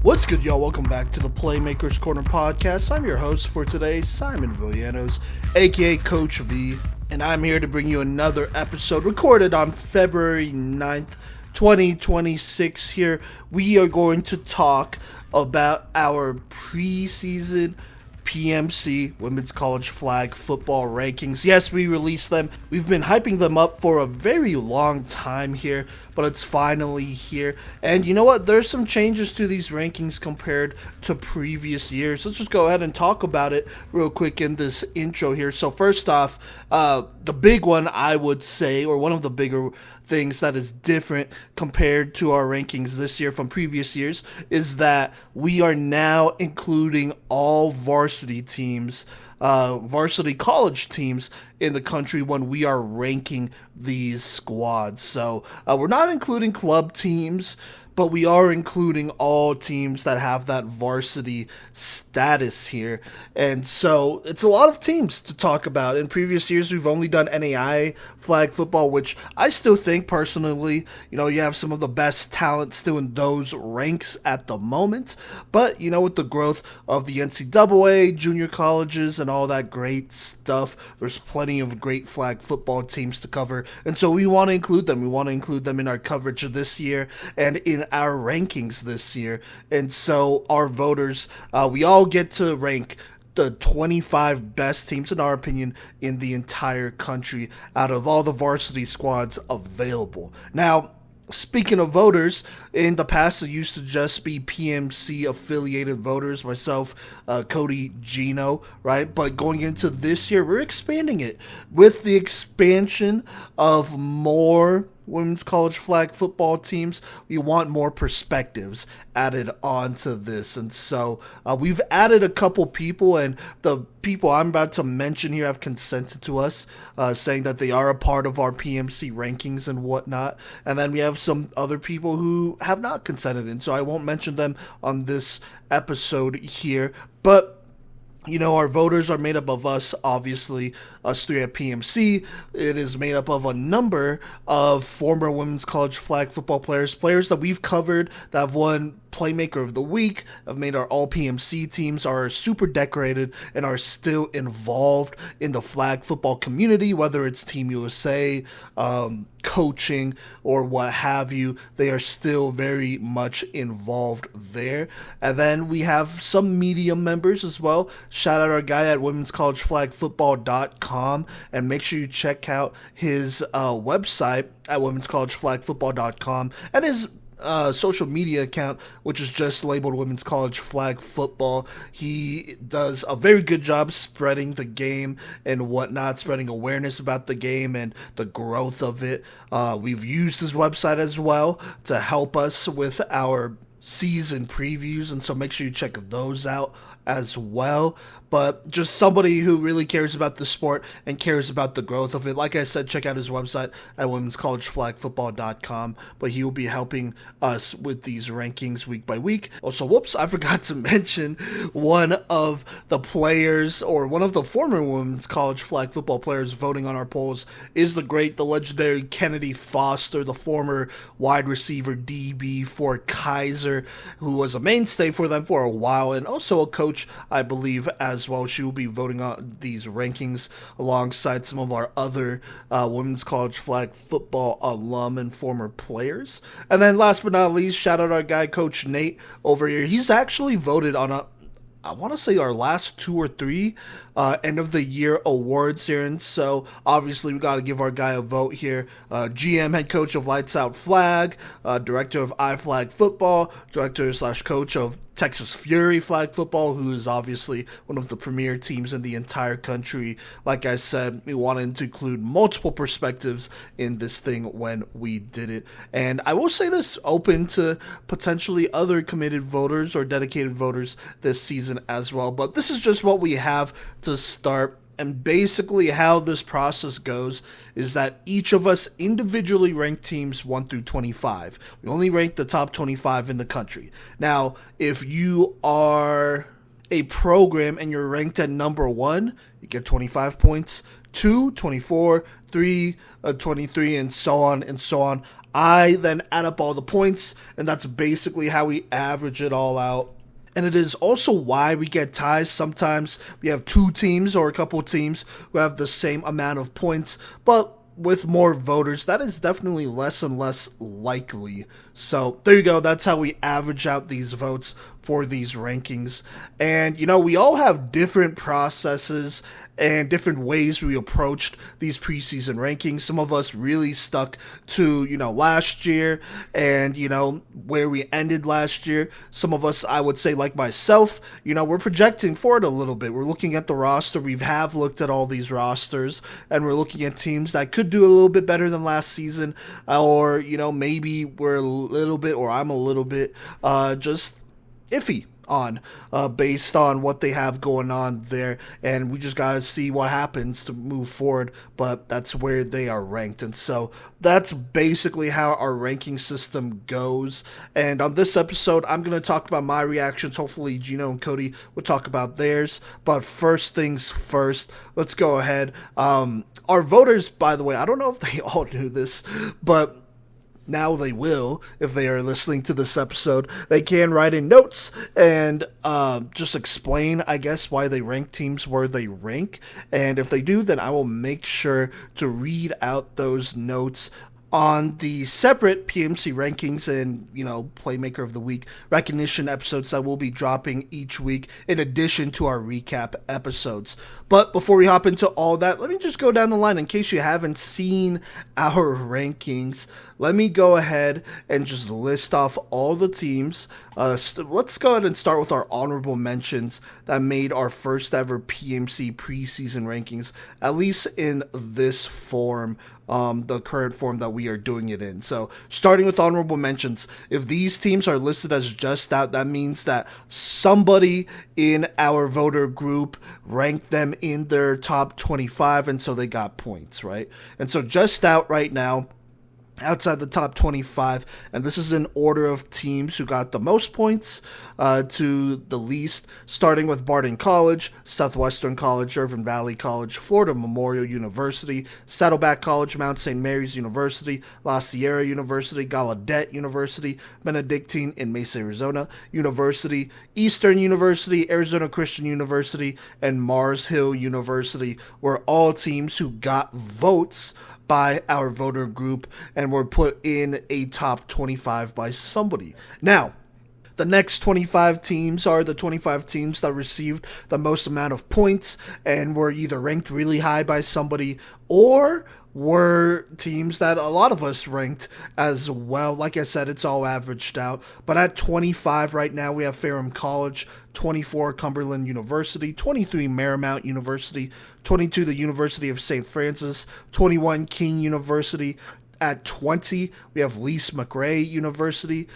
What's good, y'all? Welcome back to the Playmaker's Corner podcast. I'm your host for today, Simon Villanos, aka Coach V, and I'm here to bring you another episode recorded on February 9th, 2026. Here, we are going to talk about our preseason PMC, Women's College Flag Football Rankings. Yes, we released them. We've been hyping them up for a very long time here, but it's finally here. And you know what? There's some changes to these rankings compared to previous years. Let's just go ahead and talk about it real quick in this intro here. So first off, the big one I would say, or one of the bigger things that is different compared to our rankings this year from previous years, is that we are now including all varsity teams, varsity college teams in the country when we are ranking these squads. So we're not including club teams, but we are including all teams that have that varsity status here. And so it's a lot of teams to talk about. In previous years, we've only done NAI flag football, which I still think personally, you have some of the best talent still in those ranks at the moment. But, with the growth of the NCAA, junior colleges, and all that great stuff, there's plenty of great flag football teams to cover. And so we want to include them. We want to include them in our coverage of this year and in our rankings this year. And so our voters, we all get to rank the 25 best teams, in our opinion, in the entire country out of all the varsity squads available. Now, speaking of voters, in the past it used to just be PMC affiliated voters, myself, Kodey, Gino, right? But going into this year, we're expanding it with the expansion of more women's college flag football teams. We want more perspectives added onto this, and so we've added a couple people, and the people I'm about to mention here have consented to us, saying that they are a part of our PMC rankings and whatnot. And then we have some other people who have not consented, and so I won't mention them on this episode here, but our voters are made up of us, obviously, us three at PMC. It is made up of a number of former women's college flag football players that we've covered, that have won Playmaker of the Week, have made our all PMC teams, are super decorated, and are still involved in the flag football community, whether it's Team USA, coaching, or what have you. They are still very much involved there. And then we have some media members as well. Shout out our guy at womenscollegeflagfootball.com, and make sure you check out his website at womenscollegeflagfootball.com, and his social media account, which is just labeled Women's College Flag Football. He does a very good job spreading the game and whatnot, spreading awareness about the game and the growth of it. We've used his website as well to help us with our season previews, and so make sure you check those out as well. But just somebody who really cares about the sport and cares about the growth of it. Like I said, check out his website at womenscollegeflagfootball.com, but he will be helping us with these rankings week by week. Also, whoops, I forgot to mention one of the players, or one of the former women's college flag football players voting on our polls, is the legendary Kennedy Foster, the former wide receiver DB for Kaiser, who was a mainstay for them for a while, and also a coach, I believe, as well. She will be voting on these rankings alongside some of our other women's college flag football alum and former players. And then last but not least, shout out our guy, Coach Nate, over here. He's actually voted on I want to say our last 2 or 3 end of the year awards here, and so obviously we got to give our guy a vote here. GM, head coach of Lights Out Flag, director of iFlag Football, director/coach of Texas Fury Flag Football, who is obviously one of the premier teams in the entire country. Like I said, we wanted to include multiple perspectives in this thing when we did it. And I will say this, open to potentially other committed voters or dedicated voters this season as well. But this is just what we have to start. And basically how this process goes is that each of us individually rank teams 1 through 25. We only rank the top 25 in the country. Now, if you are a program and you're ranked at number 1, you get 25 points. 2, 24, 3, 23, and so on and so on. I then add up all the points, and that's basically how we average it all out. And it is also why we get ties. Sometimes we have two teams or a couple teams who have the same amount of points, but with more voters, that is definitely less and less likely. So there you go. That's how we average out these votes for these rankings. And, we all have different processes and different ways we approached these preseason rankings. Some of us really stuck to, last year and, where we ended last year. Some of us, I would say, like myself, we're projecting forward a little bit. We're looking at the roster. We have looked at all these rosters, and we're looking at teams that could do a little bit better than last season, or, maybe we're a little bit, or I'm a little bit, just iffy on based on what they have going on there, and we just gotta see what happens to move forward. But that's where they are ranked, and so that's basically how our ranking system goes. And on this episode, I'm gonna talk about my reactions. Hopefully Gino and Kodey will talk about theirs, but first things first, let's go ahead. Our voters, by the way, I don't know if they all knew this, but now they will. If they are listening to this episode, they can write in notes and just explain, I guess, why they rank teams where they rank. And if they do, then I will make sure to read out those notes on the separate PMC rankings and, Playmaker of the Week recognition episodes that will be dropping each week in addition to our recap episodes. But before we hop into all that, let me just go down the line in case you haven't seen our rankings. Let me go ahead and just list off all the teams. Let's go ahead and start with our honorable mentions that made our first ever PMC preseason rankings, at least in this form, the current form that we are doing it in. So starting with honorable mentions, if these teams are listed as just out, that means that somebody in our voter group ranked them in their top 25, and so they got points, right? And so just out right now, outside the top 25, and this is in order of teams who got the most points to the least, starting with Barton College, Southwestern College, Irvine Valley College, Florida Memorial University, Saddleback College, Mount St. Mary's University, La Sierra University, Gallaudet University, Benedictine in Mesa, Arizona University, Eastern University, Arizona Christian University, and Mars Hill University were all teams who got votes by our voter group and were put in a top 25 by somebody. Now, the next 25 teams are the 25 teams that received the most amount of points and were either ranked really high by somebody or were teams that a lot of us ranked as well. Like I said, it's all averaged out. But at 25 right now, we have Ferrum College, 24 Cumberland University, 23 Marymount University, 22 the University of St. Francis, 21 King University. At 20, we have Lise McRae University.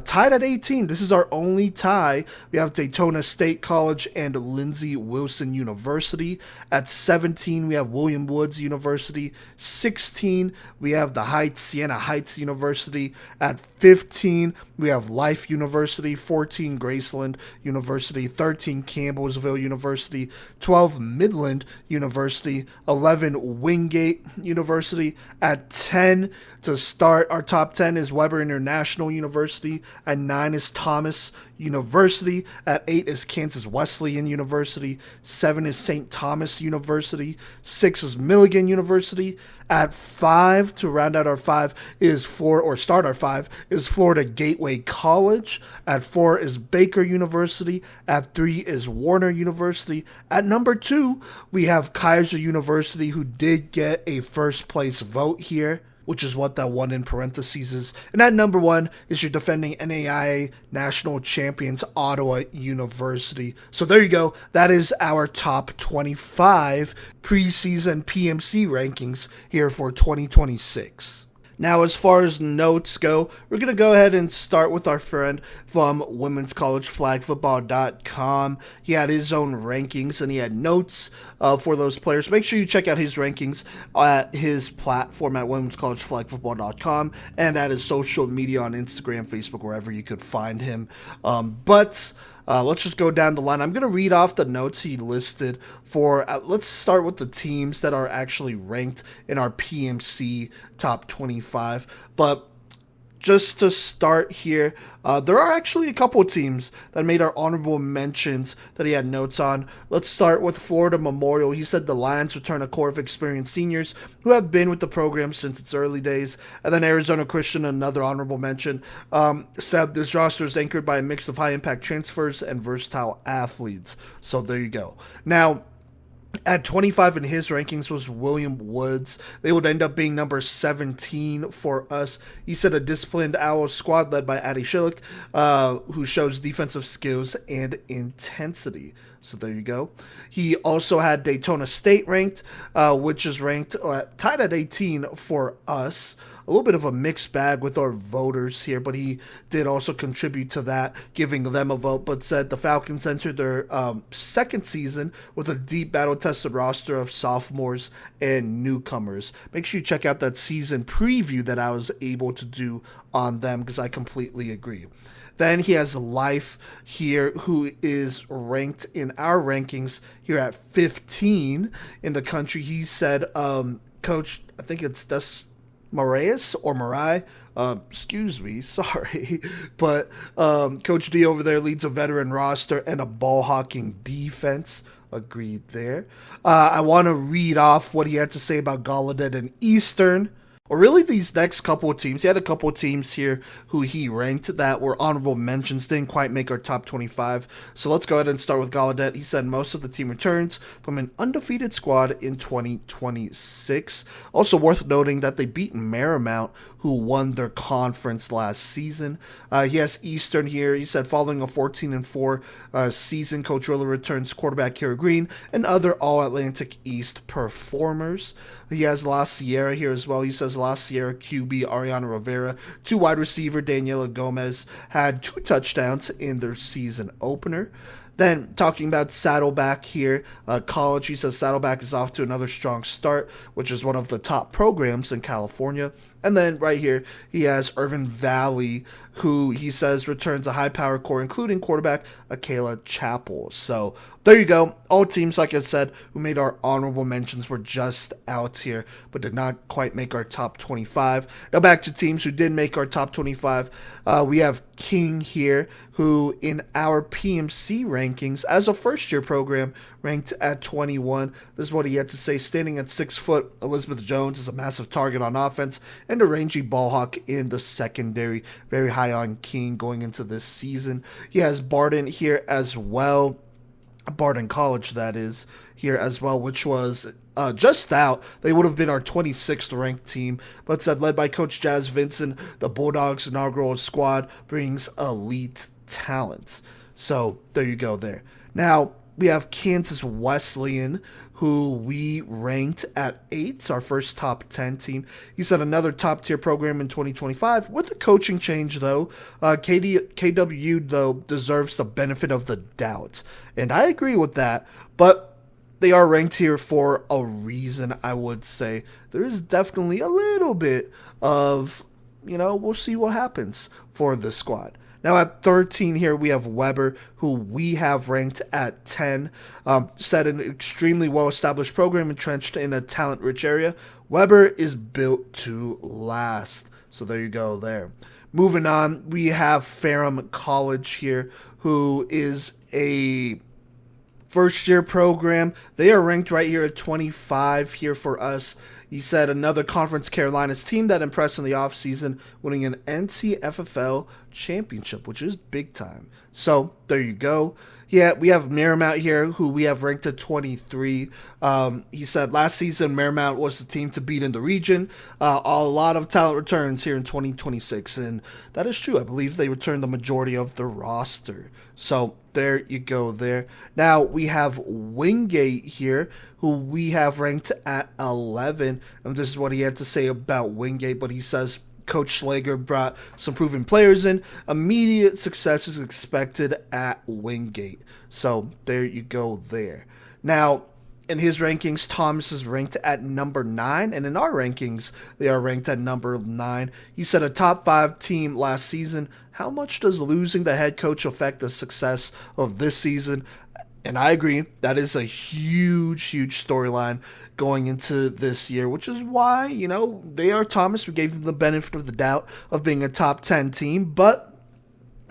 Tied at 18, this is our only tie. We have Daytona State College and Lindsey Wilson University. At 17, we have William Woods University. 16, we have the Heights, Siena Heights University. At 15, we have Life University. 14, Graceland University. 13, Campbellsville University. 12, Midland University. 11, Wingate University. At 10, to start our top 10 is Weber International University. At 9 is Thomas University. At 8 is Kansas Wesleyan University. 7 is St. Thomas University. 6 is Milligan University. At 5, to round out our 5, is Florida Gateway College. At 4 is Baker University. At 3 is Warner University. At number 2, we have Kaiser University, who did get a first place vote here, which is what that one in parentheses is. And at number 1 is your defending NAIA national champions, Ottawa University. So there you go. That is our top 25 preseason PMC rankings here for 2026. Now, as far as notes go, we're going to go ahead and start with our friend from womenscollegeflagfootball.com. He had his own rankings and he had notes for those players. Make sure you check out his rankings at his platform at womenscollegeflagfootball.com and at his social media on Instagram, Facebook, wherever you could find him. Let's just go down the line. I'm going to read off the notes he listed for, let's start with the teams that are actually ranked in our PMC top 25. But just to start here, there are actually a couple of teams that made our honorable mentions that he had notes on. Let's start with Florida Memorial. He said the Lions return a core of experienced seniors who have been with the program since its early days. And then Arizona Christian, another honorable mention, said this roster is anchored by a mix of high-impact transfers and versatile athletes. So there you go. Now, at 25 in his rankings was William Woods. They would end up being number 17 for us. He said a disciplined Owl squad led by Addy Schillick, who shows defensive skills and intensity. So there you go. He also had Daytona State ranked, which is ranked tied at 18 for us. A little bit of a mixed bag with our voters here, but he did also contribute to that, giving them a vote, but said the Falcons entered their second season with a deep battle-tested roster of sophomores and newcomers. Make sure you check out that season preview that I was able to do on them, because I completely agree. Then he has Life here, who is ranked in our rankings here at 15 in the country. He said, Coach, I think it's Moraes or Marai, excuse me, sorry, but Coach D over there leads a veteran roster and a ball-hawking defense. Agreed there. I want to read off what he had to say about Gallaudet and Eastern. Or really these next couple of teams. He had a couple of teams here who he ranked that were honorable mentions, didn't quite make our top 25. So let's go ahead and start with Gallaudet. He said most of the team returns from an undefeated squad in 2026. Also worth noting that they beat Marymount, who won their conference last season. He has Eastern here. He said following a 14-4 season, Coach Riller returns quarterback Kara Green and other All-Atlantic East performers. He has La Sierra here as well. He says La Sierra QB Ariana Rivera, 2 wide receiver Daniela Gomez had 2 touchdowns in their season opener. Then talking about Saddleback here, college, he says Saddleback is off to another strong start, which is one of the top programs in California. And then right here, he has Irvin Valley, who he says returns a high-power core, including quarterback Akela Chappell. So there you go. All teams, like I said, who made our honorable mentions were just out here, but did not quite make our top 25. Now back to teams who did make our top 25. We have King here, who in our PMC rankings, as a first-year program, ranked at 21. This is what he had to say. Standing at 6 foot, Elizabeth Jones is a massive target on offense and a rangy ball hawk in the secondary. Very high on King going into this season. He has Barden here as well. Barden College, that is, here as well, which was just out. They would have been our 26th ranked team, but said led by Coach Jazz Vincent, the Bulldogs inaugural squad brings elite talent. So there you go there. Now, we have Kansas Wesleyan, who we ranked at 8, our first top 10 team. He said another top-tier program in 2025. With the coaching change, though, KW, though, deserves the benefit of the doubt. And I agree with that, but they are ranked here for a reason, I would say. There is definitely a little bit of, we'll see what happens for this squad. Now at 13 here, we have Weber, who we have ranked at 10. Set an extremely well-established program entrenched in a talent-rich area. Weber is built to last. So there you go there. Moving on, we have Ferrum College here, who is a first-year program. They are ranked right here at 25 here for us. He said another Conference Carolinas team that impressed in the offseason, winning an NCFFL championship, which is big time. So there you go. Yeah, we have Marymount here, who we have ranked at 23. He said last season Marymount was the team to beat in the region. A lot of talent returns here in 2026, and that is true. I believe they returned the majority of the roster. So there you go there. Now we have Wingate here, who we have ranked at 11. And this is what he had to say about Wingate, but he says Coach Schlager brought some proven players in. Immediate success is expected at Wingate. So there you go there. Now, In his rankings, Thomas is ranked at number 9, and in our rankings, they are ranked at number 9. He said a top 5 team last season. How much does losing the head coach affect the success of this season? And I agree, that is a huge storyline going into this year, which is why, they are Thomas. We gave them the benefit of the doubt of being a top 10 team, but,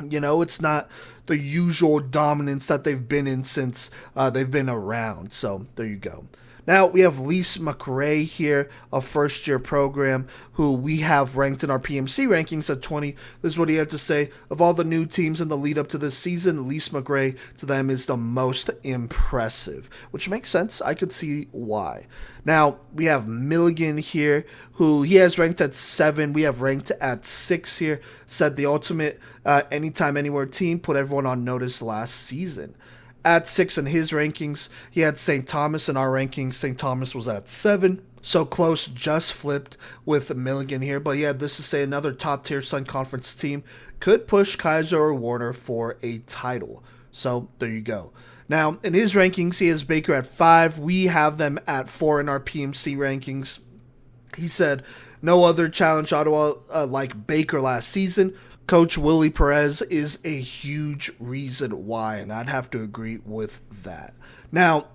it's not the usual dominance that they've been in since they've been around. So there you go. Now, we have Lise McRae here, a first-year program, who we have ranked in our PMC rankings at 20. This is what he had to say. Of all the new teams in the lead-up to this season, Lise McRae to them is the most impressive, which makes sense. I could see why. Now, we have Milligan here, who he has ranked at 7. We have ranked at 6 here. Said the ultimate anytime, anywhere team, put everyone on notice last season. At 6 in his rankings, he had St. Thomas. In our rankings, St. Thomas was at 7. So close, just flipped with Milligan here. But yeah, this is say another top-tier Sun Conference team could push Kaiser or Warner for a title. So there you go. Now, in his rankings, he has Baker at 5. We have them at 4 in our PMC rankings. He said, no other challenge Ottawa like Baker last season. Coach Willie Perez is a huge reason why, and I'd have to agree with that. Now,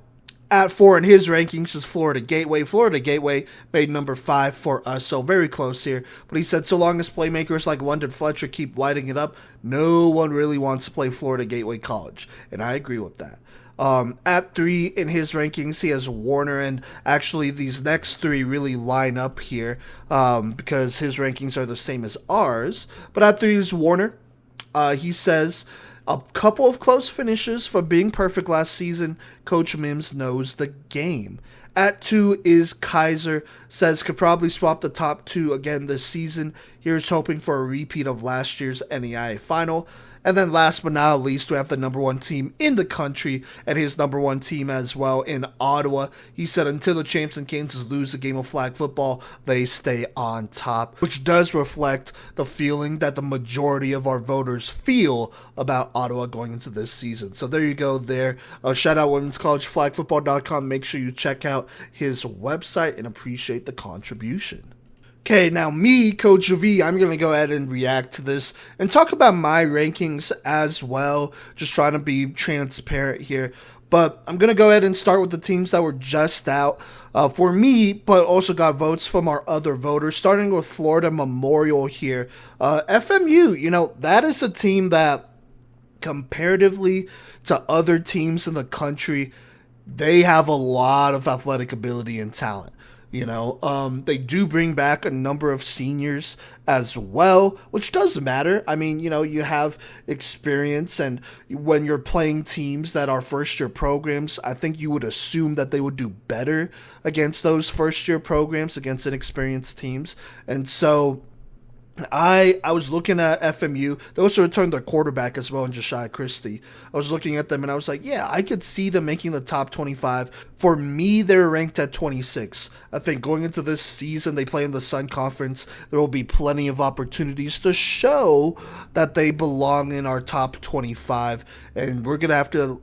at 4 in his rankings is Florida Gateway. Florida Gateway made number 5 for us, so very close here. But he said, so long as playmakers like London Fletcher keep lighting it up, no one really wants to play Florida Gateway College, and I agree with that. At 3 in his rankings, he has Warner, and actually these next 3 really line up here because his rankings are the same as ours. But at 3 is Warner. He says, a couple of close finishes for being perfect last season. Coach Mims knows the game. At 2 is Kaiser, says could probably swap the top 2 again this season. Here's hoping for a repeat of last year's NEI final. And then last but not least, we have the number 1 team in the country and his number 1 team as well in Ottawa. He said until the champs in Kansas lose the game of flag football, they stay on top, which does reflect the feeling that the majority of our voters feel about Ottawa going into this season. So there you go there. Shout out womenscollegeFlagFootball.com. Make sure you check out his website and appreciate the contribution. Okay, now me, Coach V, I'm going to go ahead and react to this and talk about my rankings as well, just trying to be transparent here. But I'm going to go ahead and start with the teams that were just out for me, but also got votes from our other voters, starting with Florida Memorial here. FMU, that is a team that comparatively to other teams in the country, they have a lot of athletic ability and talent. They do bring back a number of seniors as well, which does matter. I mean, you have experience, and when you're playing teams that are first-year programs, I think you would assume that they would do better against those first-year programs, against inexperienced teams. And so I was looking at FMU. They also returned their quarterback as well in Josiah Christie. I was looking at them and I was like, yeah, I could see them making the top 25. For me, they're ranked at 26. I think going into this season, they play in the Sun Conference. There will be plenty of opportunities to show that they belong in our top 25. And we're going to have to,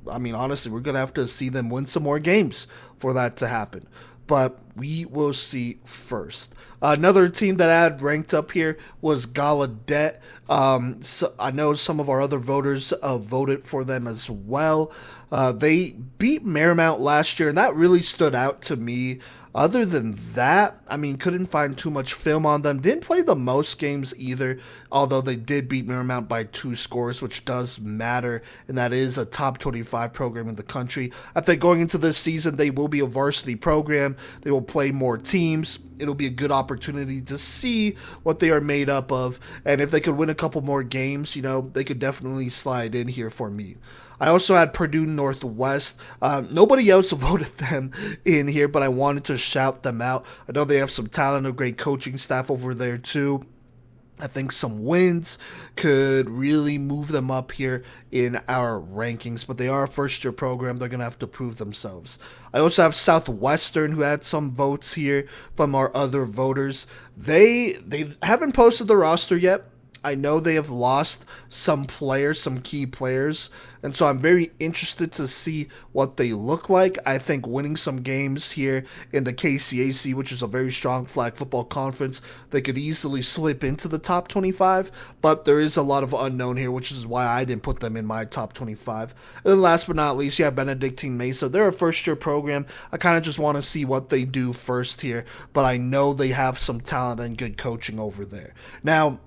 honestly, we're going to have to see them win some more games for that to happen. But we will see first. Another team that I had ranked up here was Gallaudet. So I know some of our other voters voted for them as well. They beat Marymount last year, and that really stood out to me. Other than that, couldn't find too much film on them. Didn't play the most games either, although they did beat Marymount by 2 scores, which does matter, and that is a top 25 program in the country. I think going into this season, they will be a varsity program. They will play more teams. It'll be a good opportunity to see what they are made up of, and if they could win a couple more games, they could definitely slide in here for me. I also had Purdue Northwest. Nobody else voted them in here, but I wanted to shout them out. I know they have some talent, a great coaching staff over there too. I think some wins could really move them up here in our rankings, but they are a first-year program. They're going to have to prove themselves. I also have Southwestern, who had some votes here from our other voters. They haven't posted the roster yet. I know they have lost some players, some key players, and so I'm very interested to see what they look like. I think winning some games here in the KCAC, which is a very strong flag football conference, they could easily slip into the top 25, but there is a lot of unknown here, which is why I didn't put them in my top 25. And then last but not least, you have Benedictine Mesa. They're a first-year program. I kind of just want to see what they do first here, but I know they have some talent and good coaching over there. Now,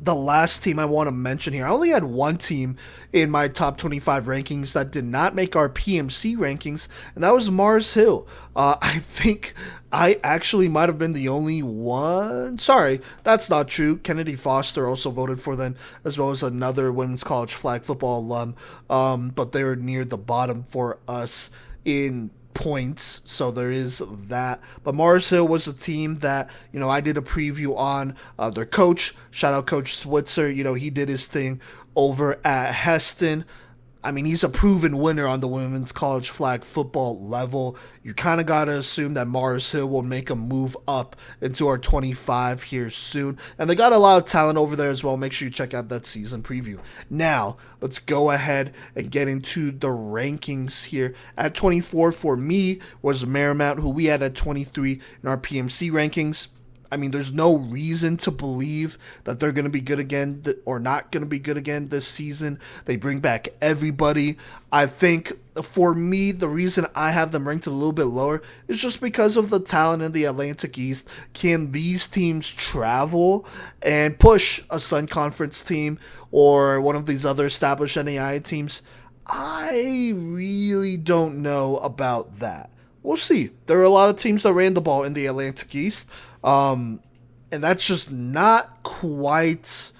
the last team I want to mention here, I only had one team in my top 25 rankings that did not make our PMC rankings, and that was Mars Hill. I think I actually might have been the only one. Sorry, that's not true. Kennedy Foster also voted for them, as well as another women's college flag football alum, but they were near the bottom for us in points, so there is that. But Mars Hill was a team that, I did a preview on. Their coach, shout out Coach Switzer, he did his thing over at Heston. I mean, he's a proven winner on the women's college flag football level. You kind of got to assume that Mars Hill will make a move up into our 25 here soon. And they got a lot of talent over there as well. Make sure you check out that season preview. Now, let's go ahead and get into the rankings here. At 24 for me was Marymount, who we had at 23 in our PMC rankings. I mean, there's no reason to believe that they're going to be good again or not going to be good again this season. They bring back everybody. I think for me, the reason I have them ranked a little bit lower is just because of the talent in the Atlantic East. Can these teams travel and push a Sun Conference team or one of these other established NAIA teams? I really don't know about that. We'll see. There are a lot of teams that ran the ball in the Atlantic East, and that's just not quite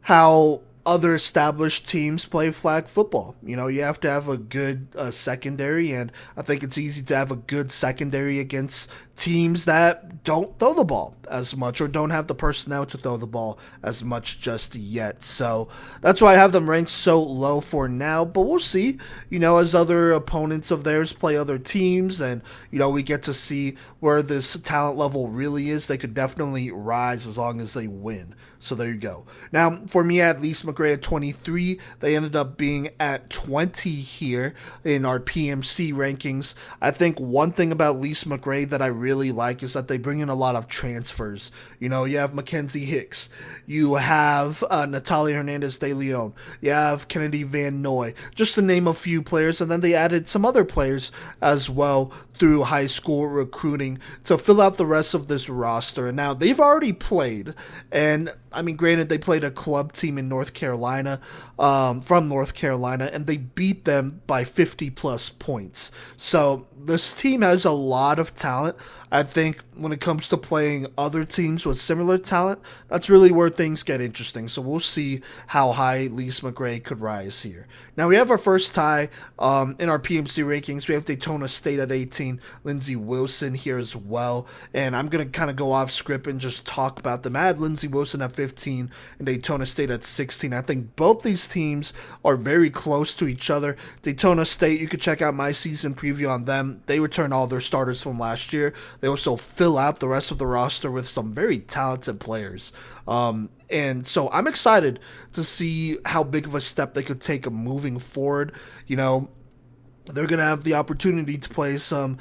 how other established teams play flag football. You have to have a good secondary, and I think it's easy to have a good secondary against teams that don't throw the ball as much or don't have the personnel to throw the ball as much just yet. So that's why I have them ranked so low for now, but we'll see, as other opponents of theirs play other teams and, we get to see where this talent level really is. They could definitely rise as long as they win. So there you go. Now, for me, at least McRae at 23, they ended up being at 20 here in our PMC rankings. I think one thing about Lise McRae that I really like is that they bring in a lot of transfers. You have Mackenzie Hicks, you have Natalia Hernandez de Leon, you have Kennedy Van Noy, just to name a few players, and then they added some other players as well through high school recruiting to fill out the rest of this roster. And now they've already played, and I mean, granted, they played a club team in North Carolina, from North Carolina, and they beat them by 50 plus points. So this team has a lot of talent. I think when it comes to playing other teams with similar talent, that's really where things get interesting. So we'll see how high Lise McRae could rise here. Now we have our first tie in our PMC rankings. We have Daytona State at 18, Lindsey Wilson here as well. And I'm going to kind of go off script and just talk about them. I had Lindsey Wilson at 15 and Daytona State at 16. I think both these teams are very close to each other. Daytona State, you could check out my season preview on them. They return all their starters from last year. They also fill out the rest of the roster with some very talented players. And so I'm excited to see how big of a step they could take moving forward. They're going to have the opportunity to play some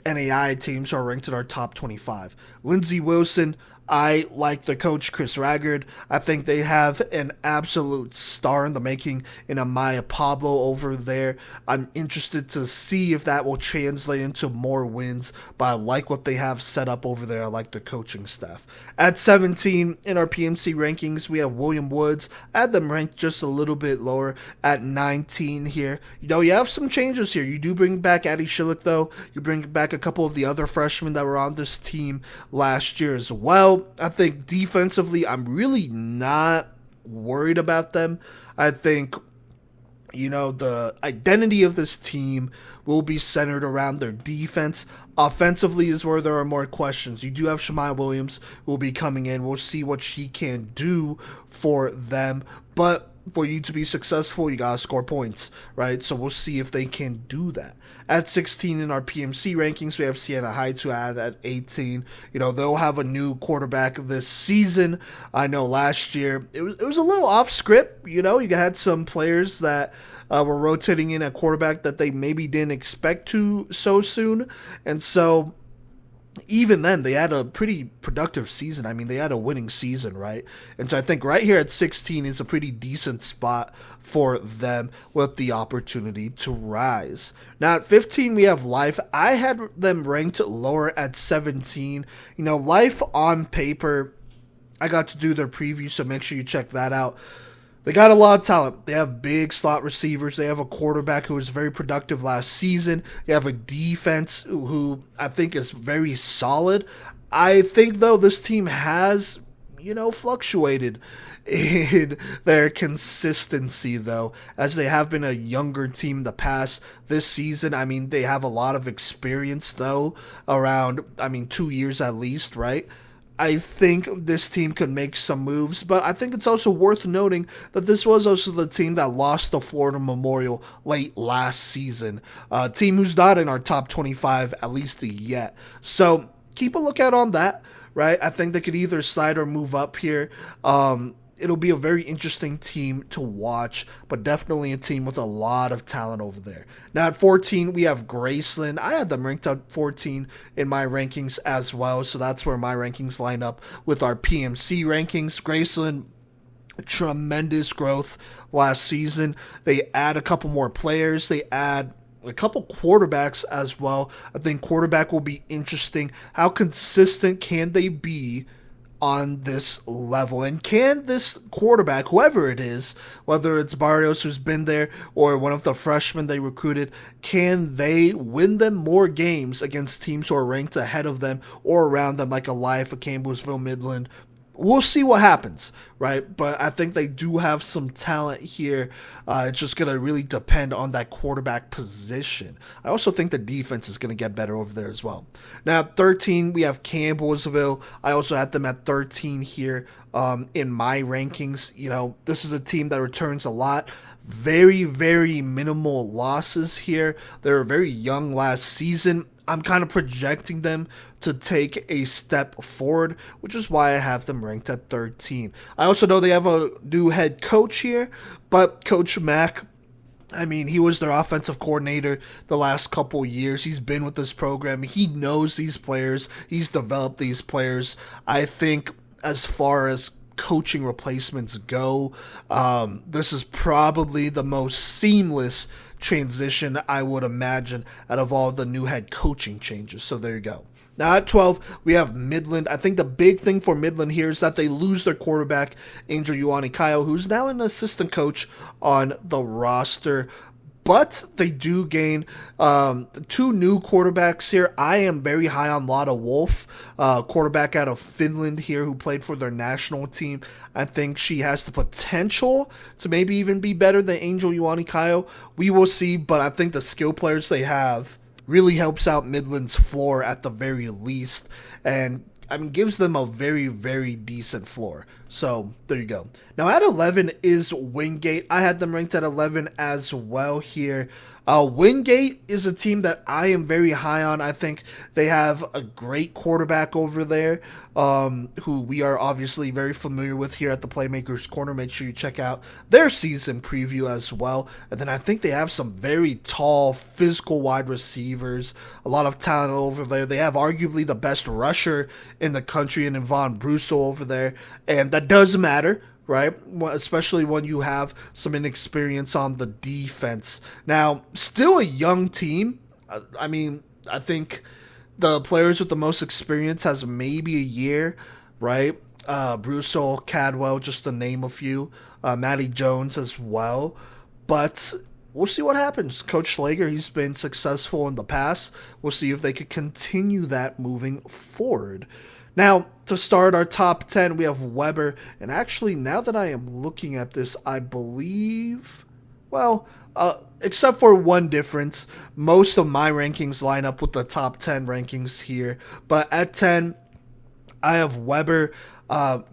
NAI teams who are ranked in our top 25. Lindsey Wilson, I like the coach, Chris Raggard. I think they have an absolute star in the making in Amaya Pablo over there. I'm interested to see if that will translate into more wins, but I like what they have set up over there. I like the coaching staff. At 17 in our PMC rankings, we have William Woods. I had them ranked just a little bit lower at 19 here. You have some changes here. You do bring back Addie Schillick, though. You bring back a couple of the other freshmen that were on this team last year as well. I think defensively, I'm really not worried about them. I think, the identity of this team will be centered around their defense. Offensively is where there are more questions. You do have Shemai Williams who will be coming in. We'll see what she can do for them. But for you to be successful, you gotta score points, right? So we'll see if they can do that. At 16 in our PMC rankings, we have Siena Heights, who had at 18. They'll have a new quarterback this season. I know last year it was a little off script. You had some players that were rotating in at quarterback that they maybe didn't expect to so soon, and so even then, they had a pretty productive season. I mean, they had a winning season, right? And so I think right here at 16 is a pretty decent spot for them with the opportunity to rise. Now, at 15, we have Life. I had them ranked lower at 17. Life on paper, I got to do their preview, so make sure you check that out. They got a lot of talent. They have big slot receivers. They have a quarterback who was very productive last season. They have a defense who I think is very solid. I think, though, this team has, fluctuated in their consistency, though, as they have been a younger team in the past. This season, I mean, they have a lot of experience, though, around, 2 years at least, right? I think this team could make some moves, but I think it's also worth noting that this was also the team that lost the Florida Memorial late last season. A team who's not in our top 25, at least yet. So keep a lookout on that, right? I think they could either slide or move up here. It'll be a very interesting team to watch, but definitely a team with a lot of talent over there. Now at 14, we have Graceland. I had them ranked at 14 in my rankings as well, so that's where my rankings line up with our PMC rankings. Graceland, tremendous growth last season. They add a couple more players. They add a couple quarterbacks as well. I think quarterback will be interesting. How consistent can they be on this level, and can this quarterback, whoever it is, whether it's Barrios, who's been there, or one of the freshmen they recruited, can they win them more games against teams who are ranked ahead of them or around them, like a Life, a Campbellsville, Midland? We'll see what happens, right? But I think they do have some talent here. It's just going to really depend on that quarterback position. I also think the defense is going to get better over there as well. Now, at 13, we have Campbellsville. I also had them at 13 here in my rankings. This is a team that returns a lot. Very, very minimal losses here. They were very young last season. I'm kind of projecting them to take a step forward, which is why I have them ranked at 13. I also know they have a new head coach here, but Coach Mack, he was their offensive coordinator the last couple years. He's been with this program. He knows these players. He's developed these players. I think as far as coaching replacements go, this is probably the most seamless transition I would imagine out of all the new head coaching changes. So there you go. Now at 12, we have Midland. I think the big thing for Midland here is that they lose their quarterback, Angel Ioannikayo, who's now an assistant coach on the roster. But they do gain two new quarterbacks here. I am very high on Lotta Wolf, quarterback out of Finland here who played for their national team. I think she has the potential to maybe even be better than Angel Ioannikayo. We will see, but I think the skill players they have really helps out Midland's floor at the very least, and gives them a very, very decent floor. So there you go. Now at 11 is Wingate. I had them ranked at 11 as well here. Wingate is a team that I am very high on. I think they have a great quarterback over there, who we are obviously very familiar with here at the Playmaker's Corner. Make sure you check out their season preview as well. And then I think they have some very tall, physical wide receivers, a lot of talent over there. They have arguably the best rusher in the country in Von Brusso over there, and that does matter, right? Especially when you have some inexperience on the defense. Now, still a young team. I think the players with the most experience has maybe a year, right? Brusso, Cadwell, just to name a few. Matty Jones as well. But we'll see what happens. Coach Schlager, he's been successful in the past. We'll see if they could continue that moving forward. Now, to start our top 10, we have Weber. And actually, now that I am looking at this, I believe, except for one difference, most of my rankings line up with the top 10 rankings here. But at 10, I have Weber,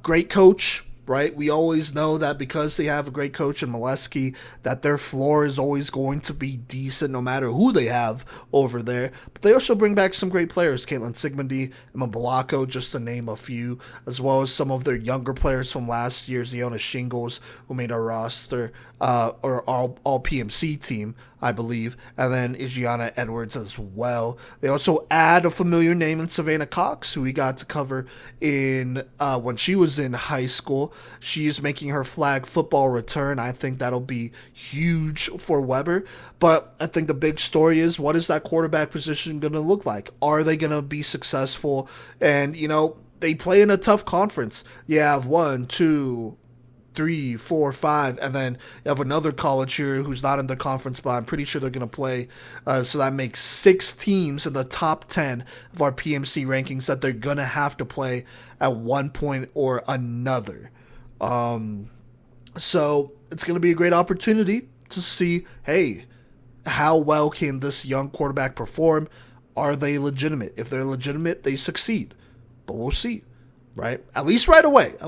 great coach, right? We always know that because they have a great coach in Molesky, that their floor is always going to be decent no matter who they have over there. But they also bring back some great players, Caitlin Sigmundy, Emma Balako, just to name a few, as well as some of their younger players from last year's Iona Shingles, who made our roster, or all PMC team, I believe, and then Igiana Edwards as well. They also add a familiar name in Savannah Cox, who we got to cover in when she was in high school. She is making her flag football return. I think that'll be huge for Weber. But I think the big story is, what is that quarterback position going to look like? Are they going to be successful? And, they play in a tough conference. You have 1, 2, 3, 4, 5, and then you have another college here who's not in the conference, but I'm pretty sure they're going to play. So that makes 6 teams in the top 10 of our PMC rankings that they're going to have to play at one point or another. So it's going to be a great opportunity to see, hey, how well can this young quarterback perform? Are they legitimate? If they're legitimate, they succeed. But we'll see, right? At least right away. I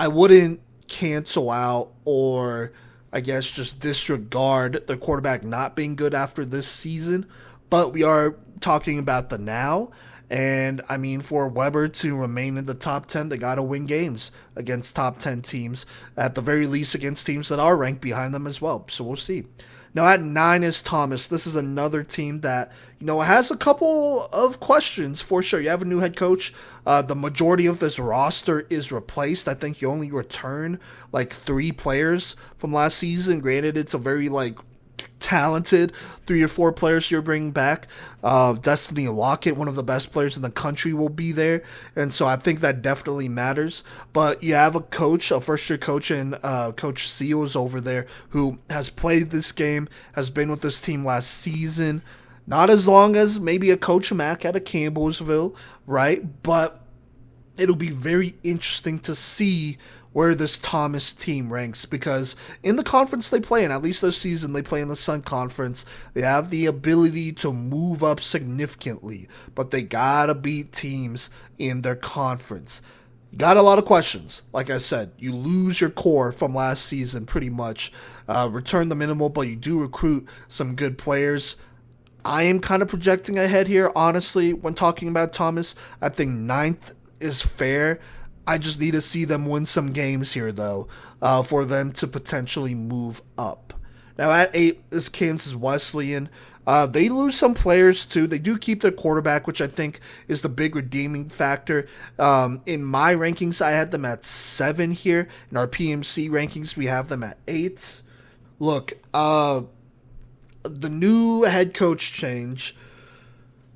wouldn't cancel out or I guess just disregard the quarterback not being good after this season, but we are talking about the now. And I mean, for Weber to remain in the top 10, they got to win games against top 10 teams, at the very least against teams that are ranked behind them as well. So we'll see. Now at 9 is Thomas. This is another team that, has a couple of questions for sure. You have a new head coach. The majority of this roster is replaced. I think you only return like 3 players from last season. Granted, it's a very talented 3 or 4 players you're bringing back. Destiny Lockett, one of the best players in the country, will be there, and so I think that definitely matters. But you have a coach, a first-year coach, and Coach Seals over there, who has played this game, has been with this team last season. Not as long as maybe a Coach Mack at a Campbellsville, right? But it'll be very interesting to see where this Thomas team ranks, because in the conference they play in, at least this season, they play in the Sun Conference. They have the ability to move up significantly, but they gotta beat teams in their conference. You got a lot of questions. Like I said, you lose your core from last season pretty much. Return the minimal, but you do recruit some good players. I am kind of projecting ahead here, honestly, when talking about Thomas. I think 9th is fair. I just need to see them win some games here, though, for them to potentially move up. Now, at 8 is Kansas Wesleyan. They lose some players, too. They do keep their quarterback, which I think is the big redeeming factor. In my rankings, I had them at 7 here. In our PMC rankings, we have them at 8. Look, the new head coach change,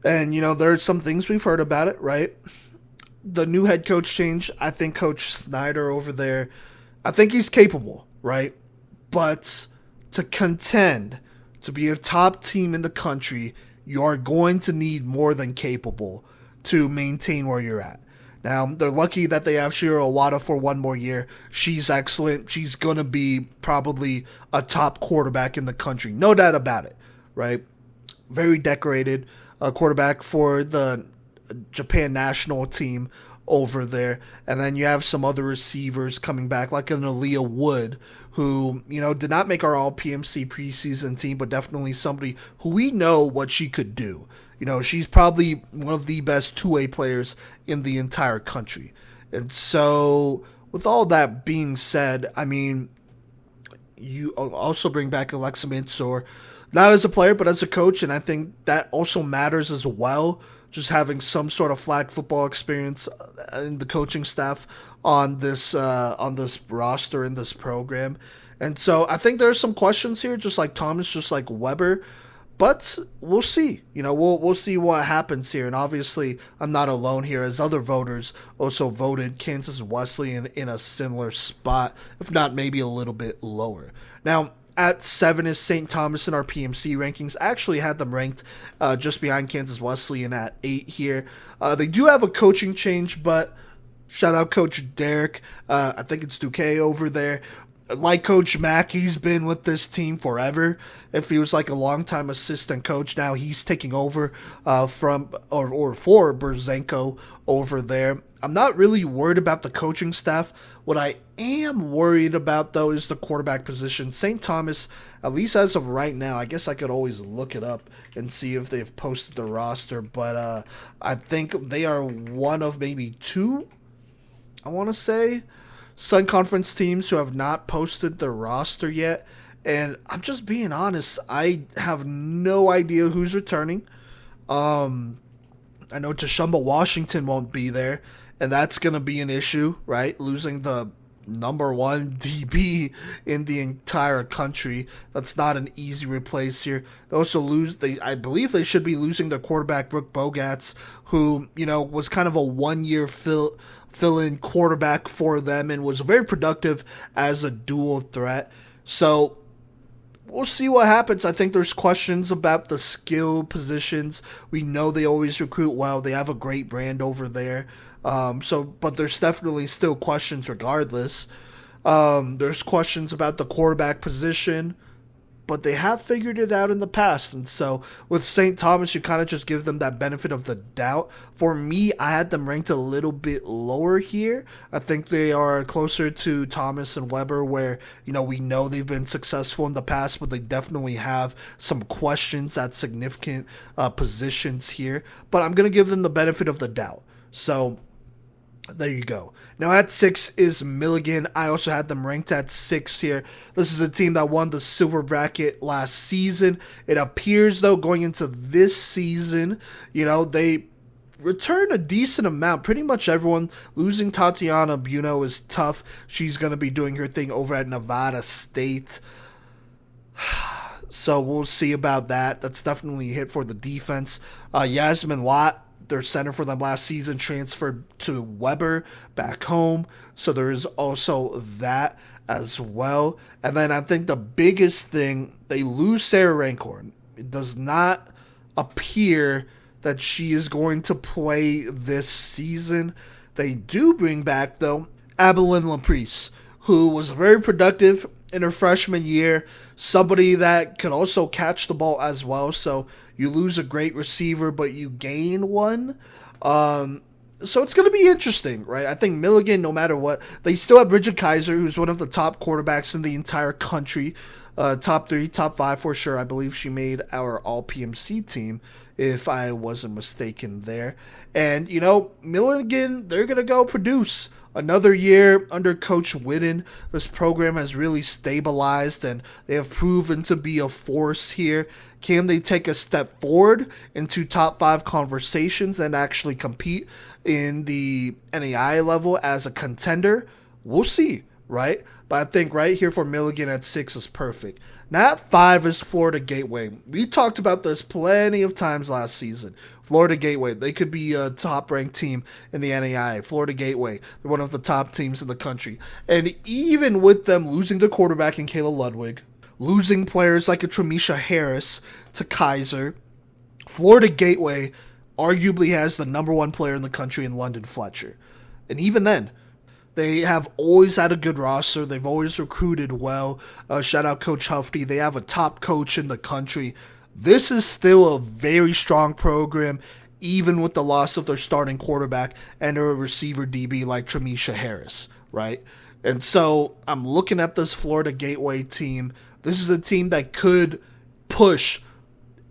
and, there are some things we've heard about it, right? The new head coach change, I think Coach Snyder over there, I think he's capable, right? But to contend, to be a top team in the country, you are going to need more than capable to maintain where you're at. Now, they're lucky that they have Shiro Owada for one more year. She's excellent. She's going to be probably a top quarterback in the country. No doubt about it, right? Very decorated quarterback for the Japan national team over there. And then you have some other receivers coming back, like an Aaliyah Wood, who, did not make our all-PMC preseason team, but definitely somebody who we know what she could do. She's probably one of the best two-way players in the entire country. And so, with all that being said, I mean, you also bring back Alexa Mansour, not as a player, but as a coach, and I think that also matters as well. Just having some sort of flag football experience in the coaching staff on this roster, in this program. And so I think there are some questions here, just like Thomas, just like Weber. But we'll see. We'll see what happens here. And obviously, I'm not alone here, as other voters also voted Kansas Wesleyan in a similar spot, if not maybe a little bit lower. Now, at 7 is St. Thomas in our PMC rankings. I actually had them ranked just behind Kansas Wesleyan at 8 here. They do have a coaching change, but shout out Coach Derek. I think it's Duque over there. like Coach Mack, he's been with this team forever. If he was like a longtime assistant coach, now he's taking over from or for Berzenko over there. I'm not really worried about the coaching staff. What I am worried about, though, is the quarterback position. St. Thomas, at least as of right now, I guess I could always look it up and see if they've posted the roster, but I think they are one of maybe two, I want to say, Sun Conference teams who have not posted their roster yet. And I'm just being honest, I have no idea who's returning. I know Tashumba Washington won't be there, and that's going to be an issue, right? Losing the number one DB in the entire country. That's not an easy replace here. They also I believe they should be losing their quarterback, Brooke Bogatz, who, was kind of a 1-year fill-in quarterback for them and was very productive as a dual threat. So we'll see what happens. I think there's questions about the skill positions. We know they always recruit well. They have a great brand over there. But there's definitely still questions regardless. There's questions about the quarterback position, but they have figured it out in the past. And so with St. Thomas, you kind of just give them that benefit of the doubt. For me, I had them ranked a little bit lower here. I think they are closer to Thomas and Weber, where, we know they've been successful in the past, but they definitely have some questions at significant positions here. But I'm going to give them the benefit of the doubt. So there you go. Now at 6 is Milligan. I also had them ranked at 6 here. This is a team that won the silver bracket last season. It appears, though, going into this season, they return a decent amount. Pretty much everyone. Losing Tatiana Buno is tough. She's going to be doing her thing over at Nevada State. So we'll see about that. That's definitely a hit for the defense. Yasmin Watt, their center for them last season, transferred to Weber back home. So there is also that as well. And then I think the biggest thing, they lose Sarah Rancorn. It does not appear that she is going to play this season. They do bring back, though, Abilene Laprice, who was very productive in her freshman year, somebody that could also catch the ball as well. So you lose a great receiver, but you gain one. So it's going to be interesting, right? I think Milligan, no matter what, they still have Bridget Kaiser, who's one of the top quarterbacks in the entire country. Top 3, top 5 for sure. I believe she made our All-PMC team, if I wasn't mistaken there. And, Milligan, they're going to go produce. Another year under Coach Whitten, this program has really stabilized and they have proven to be a force here. Can they take a step forward into top 5 conversations and actually compete in the NAI level as a contender? We'll see, right? But I think right here for Milligan at 6 is perfect. Now at 5 is Florida Gateway. We talked about this plenty of times last season. Florida Gateway, they could be a top-ranked team in the NAI. Florida Gateway, they're one of the top teams in the country. And even with them losing the quarterback in Kayla Ludwig, losing players like a Tramisha Harris to Kaiser, Florida Gateway arguably has the number 1 player in the country in London Fletcher. And even then, they have always had a good roster. They've always recruited well. Shout out Coach Hufty. They have a top coach in the country. This is still a very strong program, even with the loss of their starting quarterback and a receiver DB like Tramisha Harris, right? And so I'm looking at this Florida Gateway team. This is a team that could push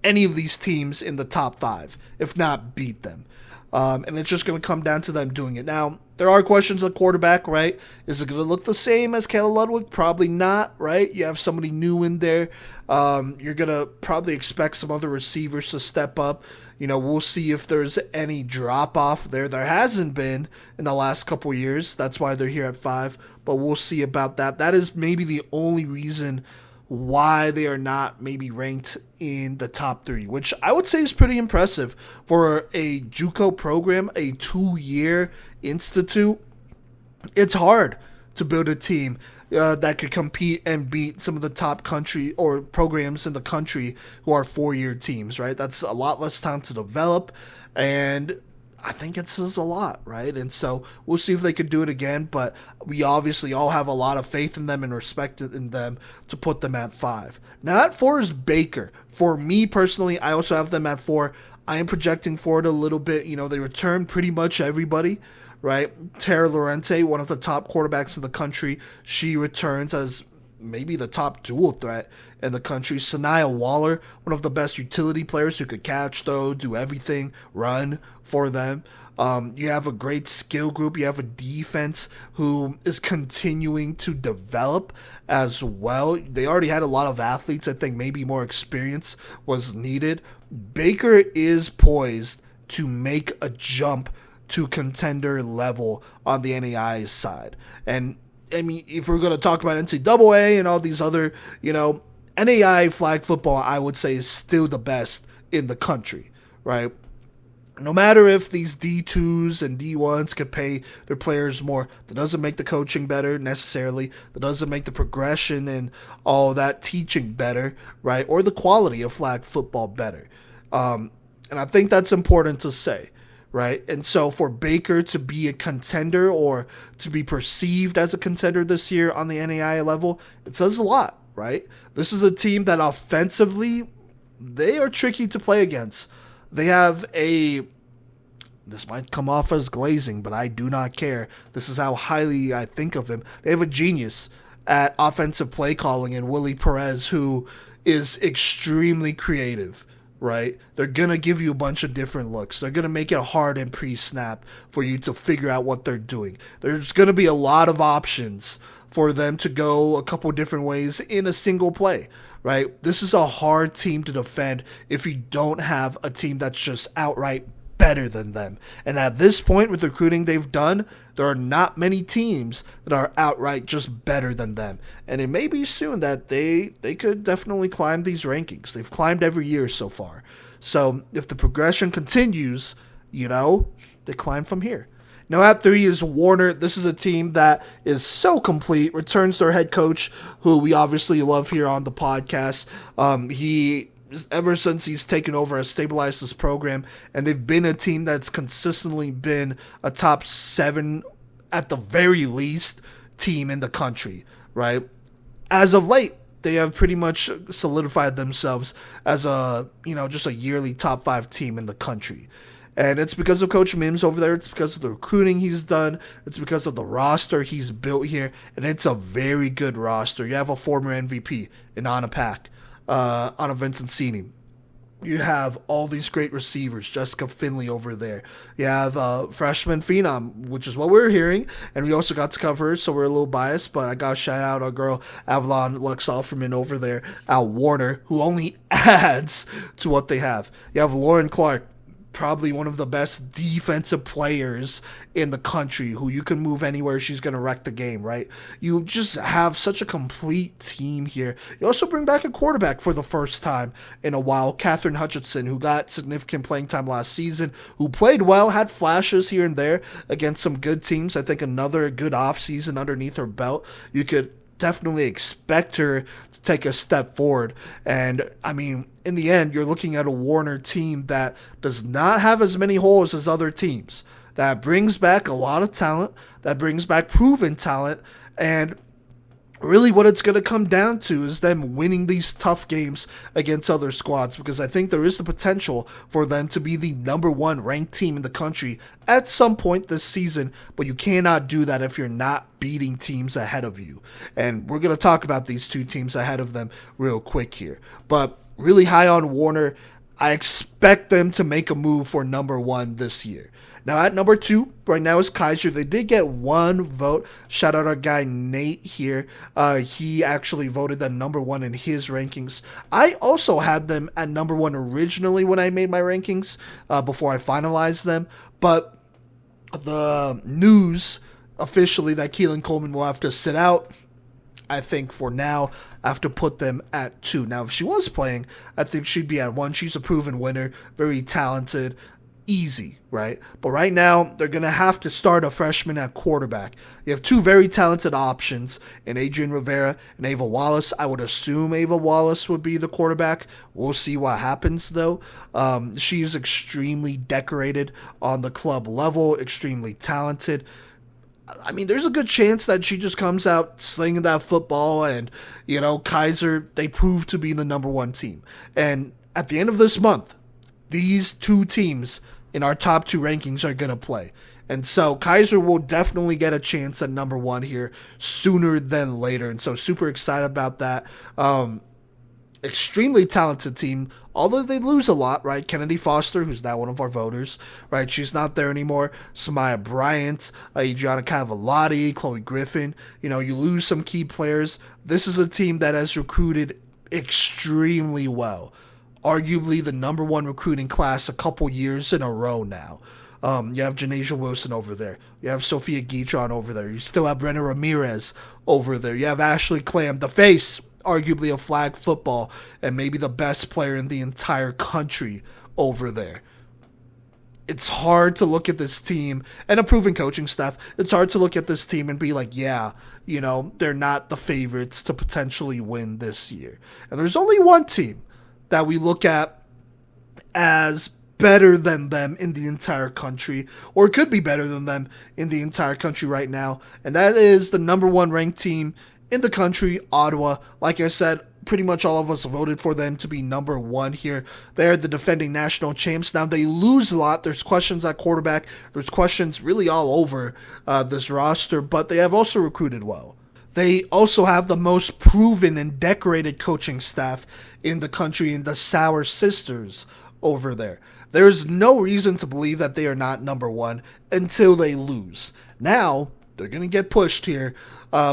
any of these teams in the top 5, if not beat them. And it's just going to come down to them doing it. Now, there are questions at quarterback, right? Is it going to look the same as Kayla Ludwig? Probably not, right? You have somebody new in there. You're going to probably expect some other receivers to step up. We'll see if there's any drop-off there. There hasn't been in the last couple years. That's why they're here at 5. But we'll see about that. That is maybe the only reason why they are not maybe ranked in the top 3, which I would say is pretty impressive for a JUCO program, a 2-year institute. It's hard to build a team that could compete and beat some of the top country or programs in the country who are 4-year teams, right? That's a lot less time to develop, and I think it says a lot, right? And so we'll see if they could do it again, but we obviously all have a lot of faith in them and respect in them to put them at 5. Now at 4 is Baker. For me personally, I also have them at 4. I am projecting forward a little bit. They return pretty much everybody, right? Tara Lorente, one of the top quarterbacks in the country, she returns as maybe the top dual threat in the country. Sanaya Waller, one of the best utility players who could catch, throw, do everything, run for them. You have a great skill group. You have a defense who is continuing to develop as well. They already had a lot of athletes. I think maybe more experience was needed. Baker is poised to make a jump to contender level on the NAIA side. And I mean, if we're going to talk about NCAA and all these other, NAIA flag football, I would say, is still the best in the country, right? No matter if these D2s and D1s could pay their players more, that doesn't make the coaching better necessarily. That doesn't make the progression and all that teaching better, right? Or the quality of flag football better. And I think that's important to say, right? And so for Baker to be a contender or to be perceived as a contender this year on the NAIA level, it says a lot, right? This is a team that offensively, they are tricky to play against. They have this might come off as glazing, but I do not care. This is how highly I think of him. They have a genius at offensive play calling in Willie Perez, who is extremely creative, right? They're going to give you a bunch of different looks. They're going to make it hard in pre-snap for you to figure out what they're doing. There's going to be a lot of options for them to go a couple different ways in a single play, right? This is a hard team to defend if you don't have a team that's just outright better than them. And at this point with the recruiting they've done, there are not many teams that are outright just better than them. And it may be soon that they could definitely climb these rankings. They've climbed every year so far. So if the progression continues, they climb from here. Now at 3 is Warner. This is a team that is so complete. Returns their head coach, who we obviously love here on the podcast. He, ever since he's taken over, has stabilized this program, and they've been a team that's consistently been a top 7, at the very least, team in the country, right? As of late, they have pretty much solidified themselves as just a yearly top 5 team in the country. And it's because of Coach Mims over there. It's because of the recruiting he's done. It's because of the roster he's built here. And it's a very good roster. You have a former MVP in Anna Pack, Anna Vincentini. You have all these great receivers, Jessica Finley over there. You have freshman phenom, which is what we're hearing. And we also got to cover her, so we're a little biased. But I got to shout out our girl, Avalon Lux-Offerman over there at Warner, who only adds to what they have. You have Lauren Clark, probably one of the best defensive players in the country, who you can move anywhere, she's going to wreck the game, right? You just have such a complete team here. You also bring back a quarterback for the first time in a while, Catherine Hutchinson, who got significant playing time last season, who played well, had flashes here and there against some good teams. I think another good offseason underneath her belt. You could definitely expect her to take a step forward. And I mean, in the end, you're looking at a Warner team that does not have as many holes as other teams, that brings back a lot of talent, that brings back proven talent, and really what it's going to come down to is them winning these tough games against other squads, because I think there is the potential for them to be the number 1 ranked team in the country at some point this season, but you cannot do that if you're not beating teams ahead of you. And we're going to talk about these 2 teams ahead of them real quick here. But really high on Warner. I expect them to make a move for number 1 this year. Now at number 2, right now is Kaiser. They did get 1 vote. Shout out our guy Nate here. He actually voted them number 1 in his rankings. I also had them at number 1 originally when I made my rankings, before I finalized them. But the news officially that Keelan Coleman will have to sit out, I think for now I have to put them at 2. Now if she was playing, I think she'd be at 1. She's a proven winner, very talented. easy, right? But right now, they're going to have to start a freshman at quarterback. You have two very talented options in Adrian Rivera and Ava Wallace. I would assume Ava Wallace would be the quarterback. We'll see what happens, though. She's extremely decorated on the club level, extremely talented. I mean, there's a good chance that she just comes out slinging that football and, Kaiser, they prove to be the number one team. And at the end of this month, these two teams in our top two rankings are going to play. And so Kaiser will definitely get a chance at number one here sooner than later. And so super excited about that. Extremely talented team, although they lose a lot, right? Kennedy Foster, who's now one of our voters, right? She's not there anymore. Samaya Bryant, Adriana Cavallati, Chloe Griffin. You lose some key players. This is a team that has recruited extremely well. Arguably the number one recruiting class a couple years in a row now. You have Janasia Wilson over there. You have Sophia Guitron over there. You still have Brenna Ramirez over there. You have Ashley Clam, the face, arguably of flag football, and maybe the best player in the entire country over there. It's hard to look at this team, and a proven coaching staff, it's hard to look at this team and be like, they're not the favorites to potentially win this year. And there's only one team that we look at as better than them in the entire country, or could be better than them in the entire country right now, and that is the number one ranked team in the country, Ottawa. Like I said, pretty much all of us voted for them to be number one here. They're the defending national champs. Now, they lose a lot. There's questions at quarterback. There's questions really all over this roster, but they have also recruited well. They also have the most proven and decorated coaching staff in the country in the Sauer sisters over there. There's no reason to believe that they are not number one until they lose. Now, they're going to get pushed here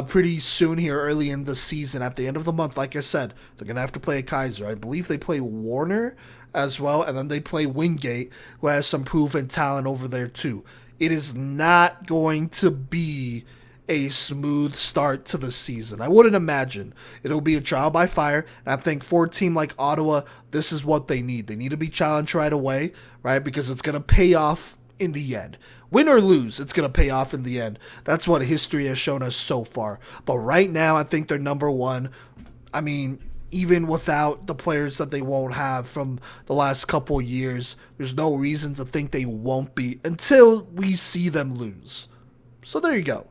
pretty soon here early in the season. At the end of the month, like I said, they're going to have to play a Kaiser. I believe they play Warner as well, and then they play Wingate, who has some proven talent over there too. It is not going to be a smooth start to the season. I wouldn't imagine. It'll be a trial by fire, and I think for a team like Ottawa, this is what they need. They need to be challenged right away, right? Because it's going to pay off in the end. Win or lose, it's going to pay off in the end. That's what history has shown us so far. But right now, I think they're number one. I mean, even without the players that they won't have from the last couple years, there's no reason to think they won't be until we see them lose. So there you go.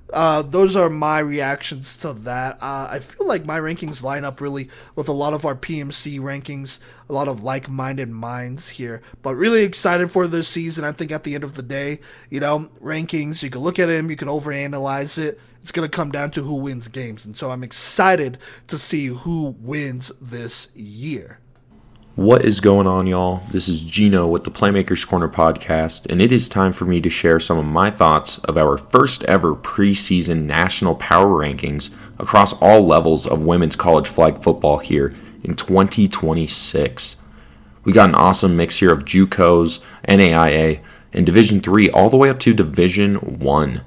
Those are my reactions to that. I feel like my rankings line up really with a lot of our PMC rankings, a lot of like-minded minds here, but really excited for this season. I think at the end of the day, rankings, you can look at them, you can overanalyze it. It's going to come down to who wins games, and so I'm excited to see who wins this year. What is going on, y'all? This is Gino with the Playmaker's Corner podcast, and it is time for me to share some of my thoughts of our first ever preseason national power rankings across all levels of women's college flag football here in 2026. We got an awesome mix here of JUCOs, NAIA, and Division III all the way up to Division I.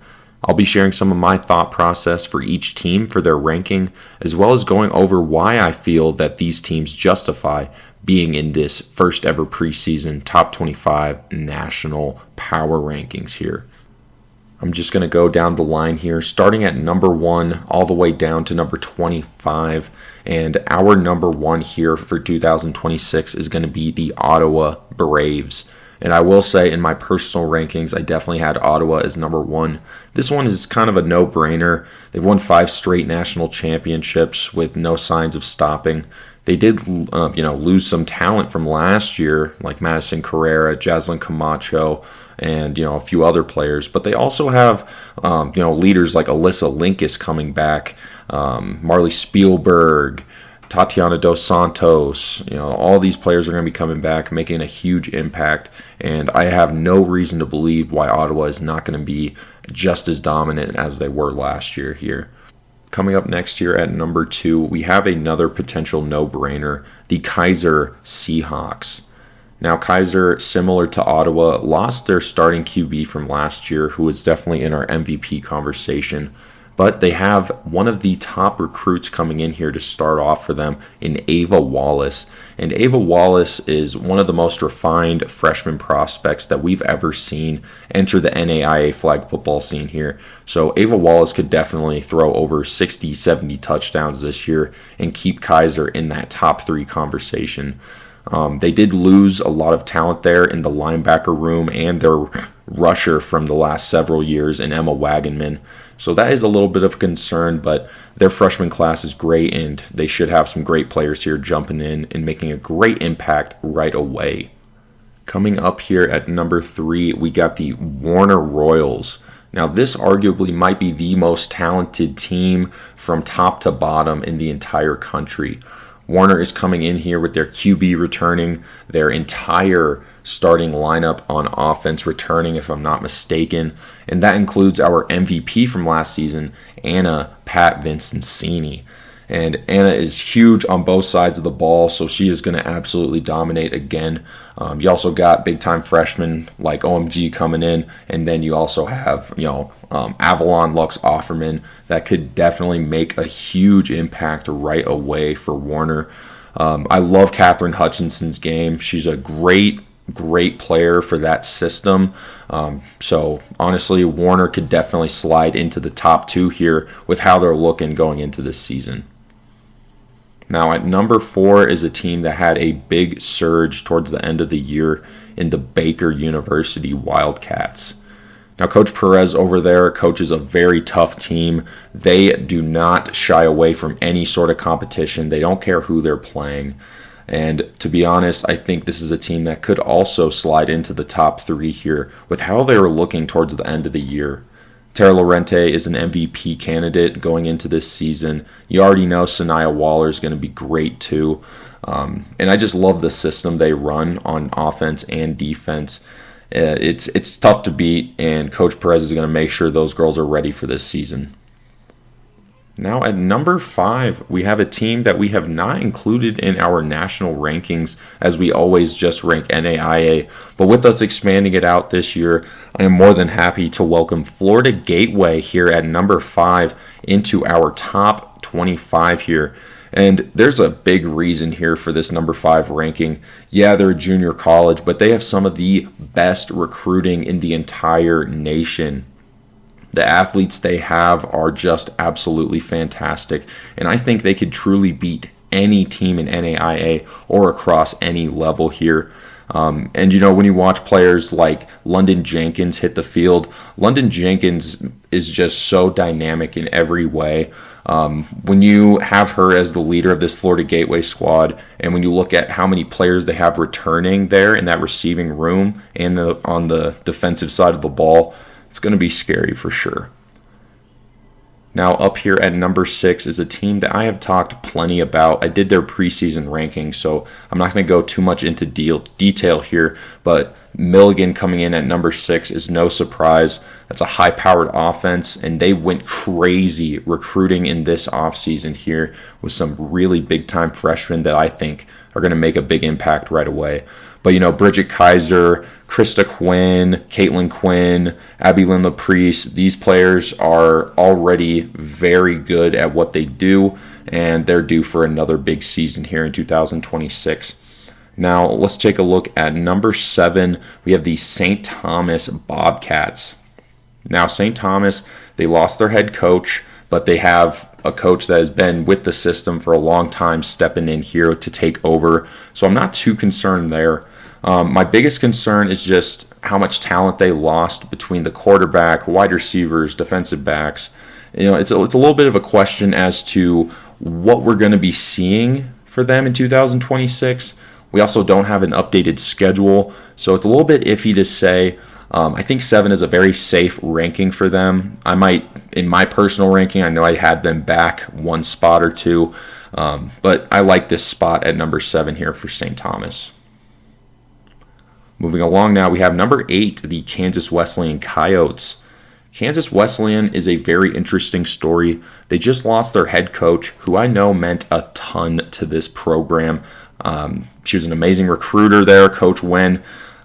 I'll be sharing some of my thought process for each team for their ranking, as well as going over why I feel that these teams justify being in this first ever preseason top 25 national power rankings here. I'm just going to go down the line here, starting at number 1 all the way down to number 25. And our number 1 here for 2026 is going to be the Ottawa Braves. And I will say in my personal rankings, I definitely had Ottawa as number 1. This one is kind of a no-brainer. They've won 5 straight national championships with no signs of stopping. They did, lose some talent from last year, like Madison Carrera, Jaslyn Camacho, and, a few other players. But they also have, leaders like Alyssa Linkus coming back, Marley Spielberg, Tatiana Dos Santos. All these players are going to be coming back, making a huge impact. And I have no reason to believe why Ottawa is not going to be just as dominant as they were last year here. Coming up next year at number 2, we have another potential no-brainer, the Kaiser Seahawks. Now, Kaiser, similar to Ottawa, lost their starting QB from last year, who was definitely in our MVP conversation. But they have one of the top recruits coming in here to start off for them in Ava Wallace. And Ava Wallace is one of the most refined freshman prospects that we've ever seen enter the NAIA flag football scene here. So Ava Wallace could definitely throw over 60, 70 touchdowns this year and keep Kaiser in that top 3 conversation. They did lose a lot of talent there in the linebacker room and their rusher from the last several years in Emma Wagenman. So that is a little bit of concern, but their freshman class is great, and they should have some great players here jumping in and making a great impact right away. Coming up here at number 3, we got the Warner Royals. Now, this arguably might be the most talented team from top to bottom in the entire country. Warner is coming in here with their QB returning, their entire starting lineup on offense returning, if I'm not mistaken. And that includes our MVP from last season, Anna Pat Vincenzini. And Anna is huge on both sides of the ball, so she is going to absolutely dominate again. You also got big-time freshmen like OMG coming in, and then you also have, Avalon Lux Offerman that could definitely make a huge impact right away for Warner. I love Catherine Hutchinson's game. She's a great player for that system. So honestly, Warner could definitely slide into the top 2 here with how they're looking going into this season. Now at number 4 is a team that had a big surge towards the end of the year in the Baker University Wildcats. Now Coach Perez over there coaches a very tough team. They do not shy away from any sort of competition. They don't care who they're playing. And to be honest, I think this is a team that could also slide into the top 3 here with how they were looking towards the end of the year. Tara Lorente is an MVP candidate going into this season. You already know Sanaya Waller is going to be great too. And I just love the system they run on offense and defense. It's tough to beat, and Coach Perez is going to make sure those girls are ready for this season. Now at number 5, we have a team that we have not included in our national rankings, as we always just rank NAIA. But with us expanding it out this year, I am more than happy to welcome Florida Gateway here at number 5 into our top 25 here. And there's a big reason here for this number 5 ranking. Yeah, they're a junior college, but they have some of the best recruiting in the entire nation. The athletes they have are just absolutely fantastic, and I think they could truly beat any team in NAIA or across any level here. And when you watch players like London Jenkins hit the field, London Jenkins is just so dynamic in every way. When you have her as the leader of this Florida Gateway squad, and when you look at how many players they have returning there in that receiving room and on the defensive side of the ball, it's going to be scary for sure. Now up here at number 6 is a team that I have talked plenty about. I did their preseason ranking, so I'm not going to go too much into detail here, but Milligan coming in at number 6 is no surprise. That's a high-powered offense, and they went crazy recruiting in this offseason here with some really big-time freshmen that I think are going to make a big impact right away. But, Bridget Kaiser, Krista Quinn, Caitlin Quinn, Abby Lynn LaPriest, these players are already very good at what they do, and they're due for another big season here in 2026. Now, let's take a look at number 7. We have the St. Thomas Bobcats. Now, St. Thomas, they lost their head coach, but they have a coach that has been with the system for a long time stepping in here to take over. So I'm not too concerned there. My biggest concern is just how much talent they lost between the quarterback, wide receivers, defensive backs. It's a little bit of a question as to what we're going to be seeing for them in 2026. We also don't have an updated schedule, so it's a little bit iffy to say. I think 7 is a very safe ranking for them. I might, in my personal ranking, I know I had them back one spot or two, but I like this spot at number 7 here for St. Thomas. Moving along now, we have number 8, the Kansas Wesleyan Coyotes. Kansas Wesleyan is a very interesting story. They just lost their head coach, who I know meant a ton to this program. She was an amazing recruiter there, Coach Wen.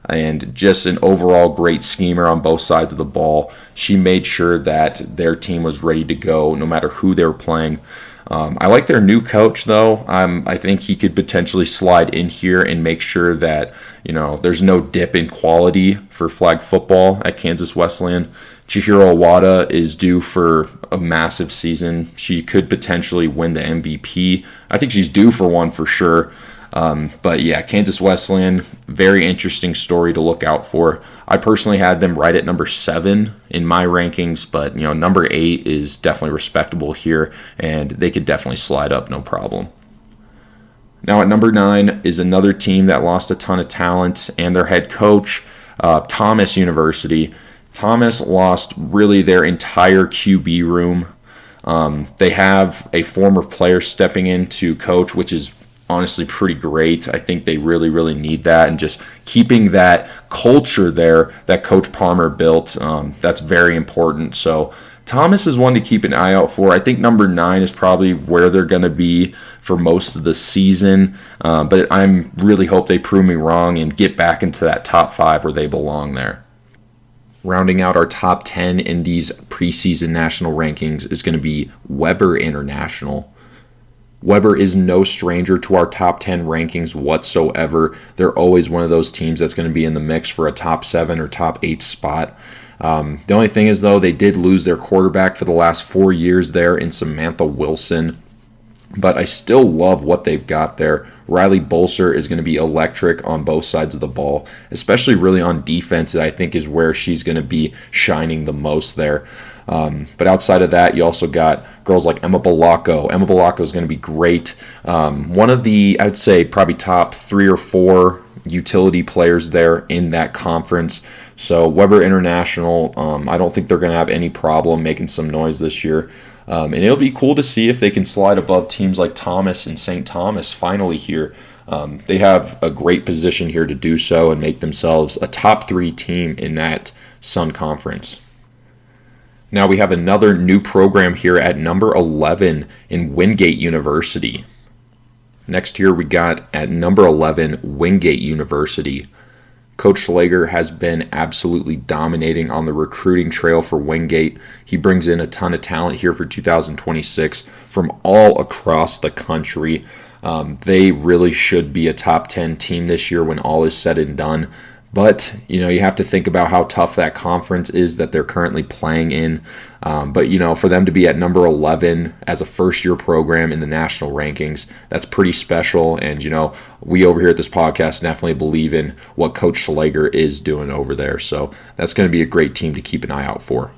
and just an overall great schemer on both sides of the ball. She made sure that their team was ready to go no matter who they were playing. I like their new coach, though. I think he could potentially slide in here and make sure that, there's no dip in quality for flag football at Kansas Wesleyan. Chihiro Awada is due for a massive season. She could potentially win the MVP. I think she's due for one for sure. But yeah, Kansas Wesleyan, very interesting story to look out for. I personally had them right at number 7 in my rankings, but number 8 is definitely respectable here, and they could definitely slide up, no problem. Now at number 9 is another team that lost a ton of talent, and their head coach, Thomas University. Thomas lost really their entire QB room. They have a former player stepping in to coach, which is honestly pretty great. I think they really, really need that, and just keeping that culture there that Coach Palmer built, that's very important. So Thomas is one to keep an eye out for. I think number 9 is probably where they're going to be for most of the season, but I really hope they prove me wrong and get back into that top 5 where they belong there. Rounding out our top 10 in these preseason national rankings is going to be Weber International. Weber is no stranger to our top 10 rankings whatsoever. They're always one of those teams that's going to be in the mix for a top 7 or top 8 spot. The only thing is, though, they did lose their quarterback for the last 4 years there in Samantha Wilson. But I still love what they've got there. Riley Bolser is going to be electric on both sides of the ball, especially really on defense. I think is where she's going to be shining the most there. But outside of that, you also got girls like Emma Balacco. Emma Balacco is going to be great. One of the, I would say, probably top 3 or 4 utility players there in that conference. So Weber International, I don't think they're going to have any problem making some noise this year. And it'll be cool to see if they can slide above teams like Thomas and St. Thomas finally here. They have a great position here to do so and make themselves a top 3 team in that Sun Conference. Now we have another new program here at number 11 in Wingate University. Next here we got at number 11, Wingate University. Coach Schlager has been absolutely dominating on the recruiting trail for Wingate. He brings in a ton of talent here for 2026 from all across the country. They really should be a top 10 team this year when all is said and done. But, you have to think about how tough that conference is that they're currently playing in. But, for them to be at number 11 as a first-year program in the national rankings, that's pretty special. And, we over here at this podcast definitely believe in what Coach Schlager is doing over there. So that's going to be a great team to keep an eye out for.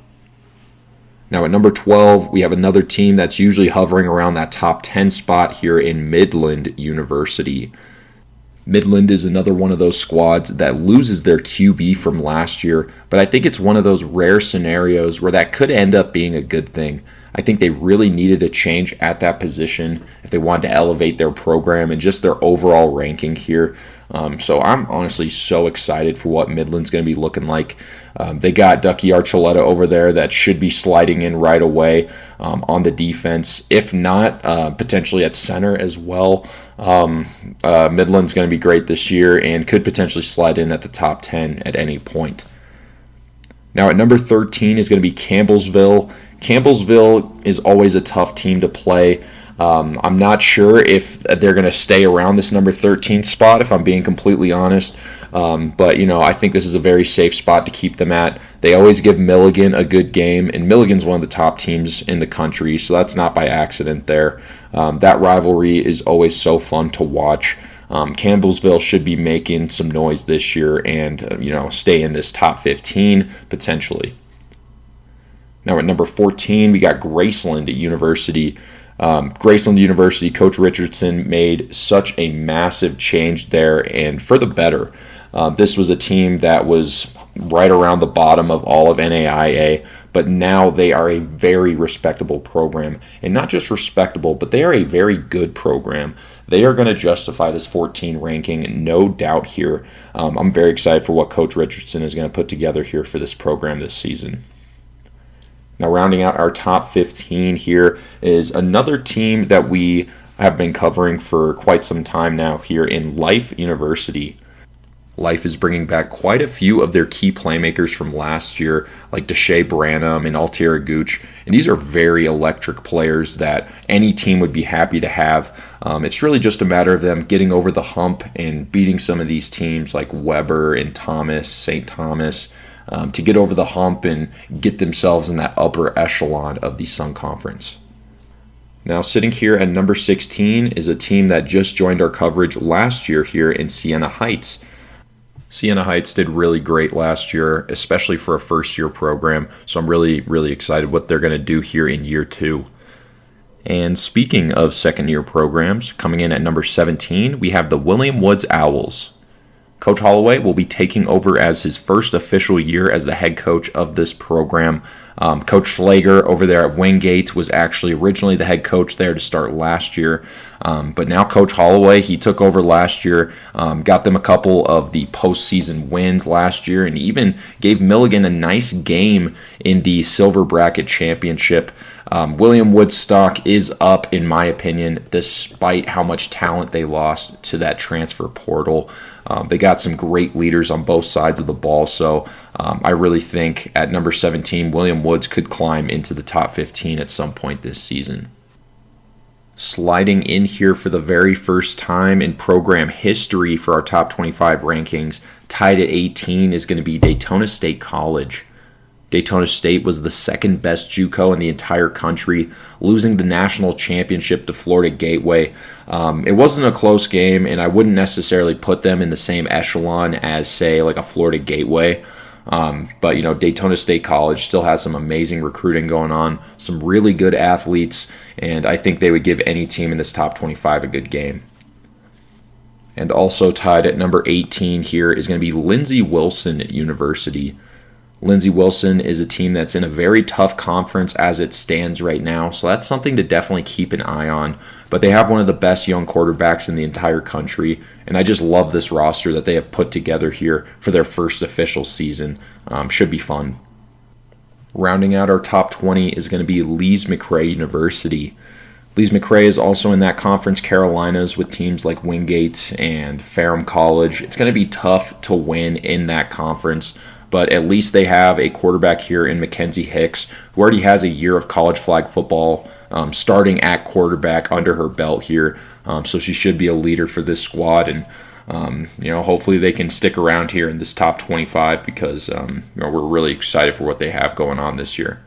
Now at number 12, we have another team that's usually hovering around that top 10 spot here in Midland University. Midland is another one of those squads that loses their QB from last year, but I think it's one of those rare scenarios where that could end up being a good thing. I think they really needed a change at that position if they wanted to elevate their program and just their overall ranking here. So I'm honestly so excited for what Midland's going to be looking like. They got Ducky Archuleta over there that should be sliding in right away on the defense. If not, potentially at center as well. Midland's going to be great this year and could potentially slide in at the top 10 at any point. Now at number 13 is going to be Campbellsville. Campbellsville is always a tough team to play. I'm not sure if they're going to stay around this number 13 spot, if I'm being completely honest. But, I think this is a very safe spot to keep them at. They always give Milligan a good game, and Milligan's one of the top teams in the country, so that's not by accident there. That rivalry is always so fun to watch. Campbellsville should be making some noise this year and, stay in this top 15 potentially. Now at number 14, we got Graceland University. Graceland University, Coach Richardson made such a massive change there, and for the better. This was a team that was right around the bottom of all of NAIA, but now they are a very respectable program. And not just respectable, but they are a very good program. They are going to justify this 14 ranking, no doubt here. I'm very excited for what Coach Richardson is going to put together here for this program this season. Now, rounding out our top 15 here is another team that we have been covering for quite some time now here in Life University. Life is bringing back quite a few of their key playmakers from last year, like Deshae Branham and Altiera Gooch, and these are very electric players that any team would be happy to have. It's really just a matter of them getting over the hump and beating some of these teams like Weber and Thomas, St. Thomas, to get over the hump and get themselves in that upper echelon of the Sun Conference. Now, sitting here at number 16 is a team that just joined our coverage last year here in Siena Heights. Siena Heights did really great last year, especially for a first-year program, so I'm really, really excited what they're going to do here in year 2. And speaking of second-year programs, coming in at number 17, we have the William Woods Owls. Coach Holloway will be taking over as his first official year as the head coach of this program. Coach Schlager over there at Wingate was actually originally the head coach there to start last year. But now Coach Holloway, he took over last year, got them a couple of the postseason wins last year, and even gave Milligan a nice game in the Silver Bracket Championship. William Woods' stock is up, in my opinion, despite how much talent they lost to that transfer portal. They got some great leaders on both sides of the ball, so I really think at number 17, William Woods could climb into the top 15 at some point this season. Sliding in here for the very first time in program history for our top 25 rankings, tied at 18 is going to be Daytona State College. Daytona State was the second best JUCO in the entire country, losing the national championship to Florida Gateway. It wasn't a close game, and I wouldn't necessarily put them in the same echelon as, say, like a Florida Gateway. But, Daytona State College still has some amazing recruiting going on, some really good athletes, and I think they would give any team in this top 25 a good game. And also tied at number 18 here is going to be Lindsey Wilson University. Lindsey Wilson is a team that's in a very tough conference as it stands right now, so that's something to definitely keep an eye on. But they have one of the best young quarterbacks in the entire country, and I just love this roster that they have put together here for their first official season. Should be fun. Rounding out our top 20 is going to be Lees-McRae University. Lees-McRae is also in that Conference Carolinas with teams like Wingate and Ferrum College. It's going to be tough to win in that conference, but at least they have a quarterback here in Mackenzie Hicks, who already has a year of college flag football starting at quarterback under her belt here. So she should be a leader for this squad, and hopefully they can stick around here in this top 25 because we're really excited for what they have going on this year.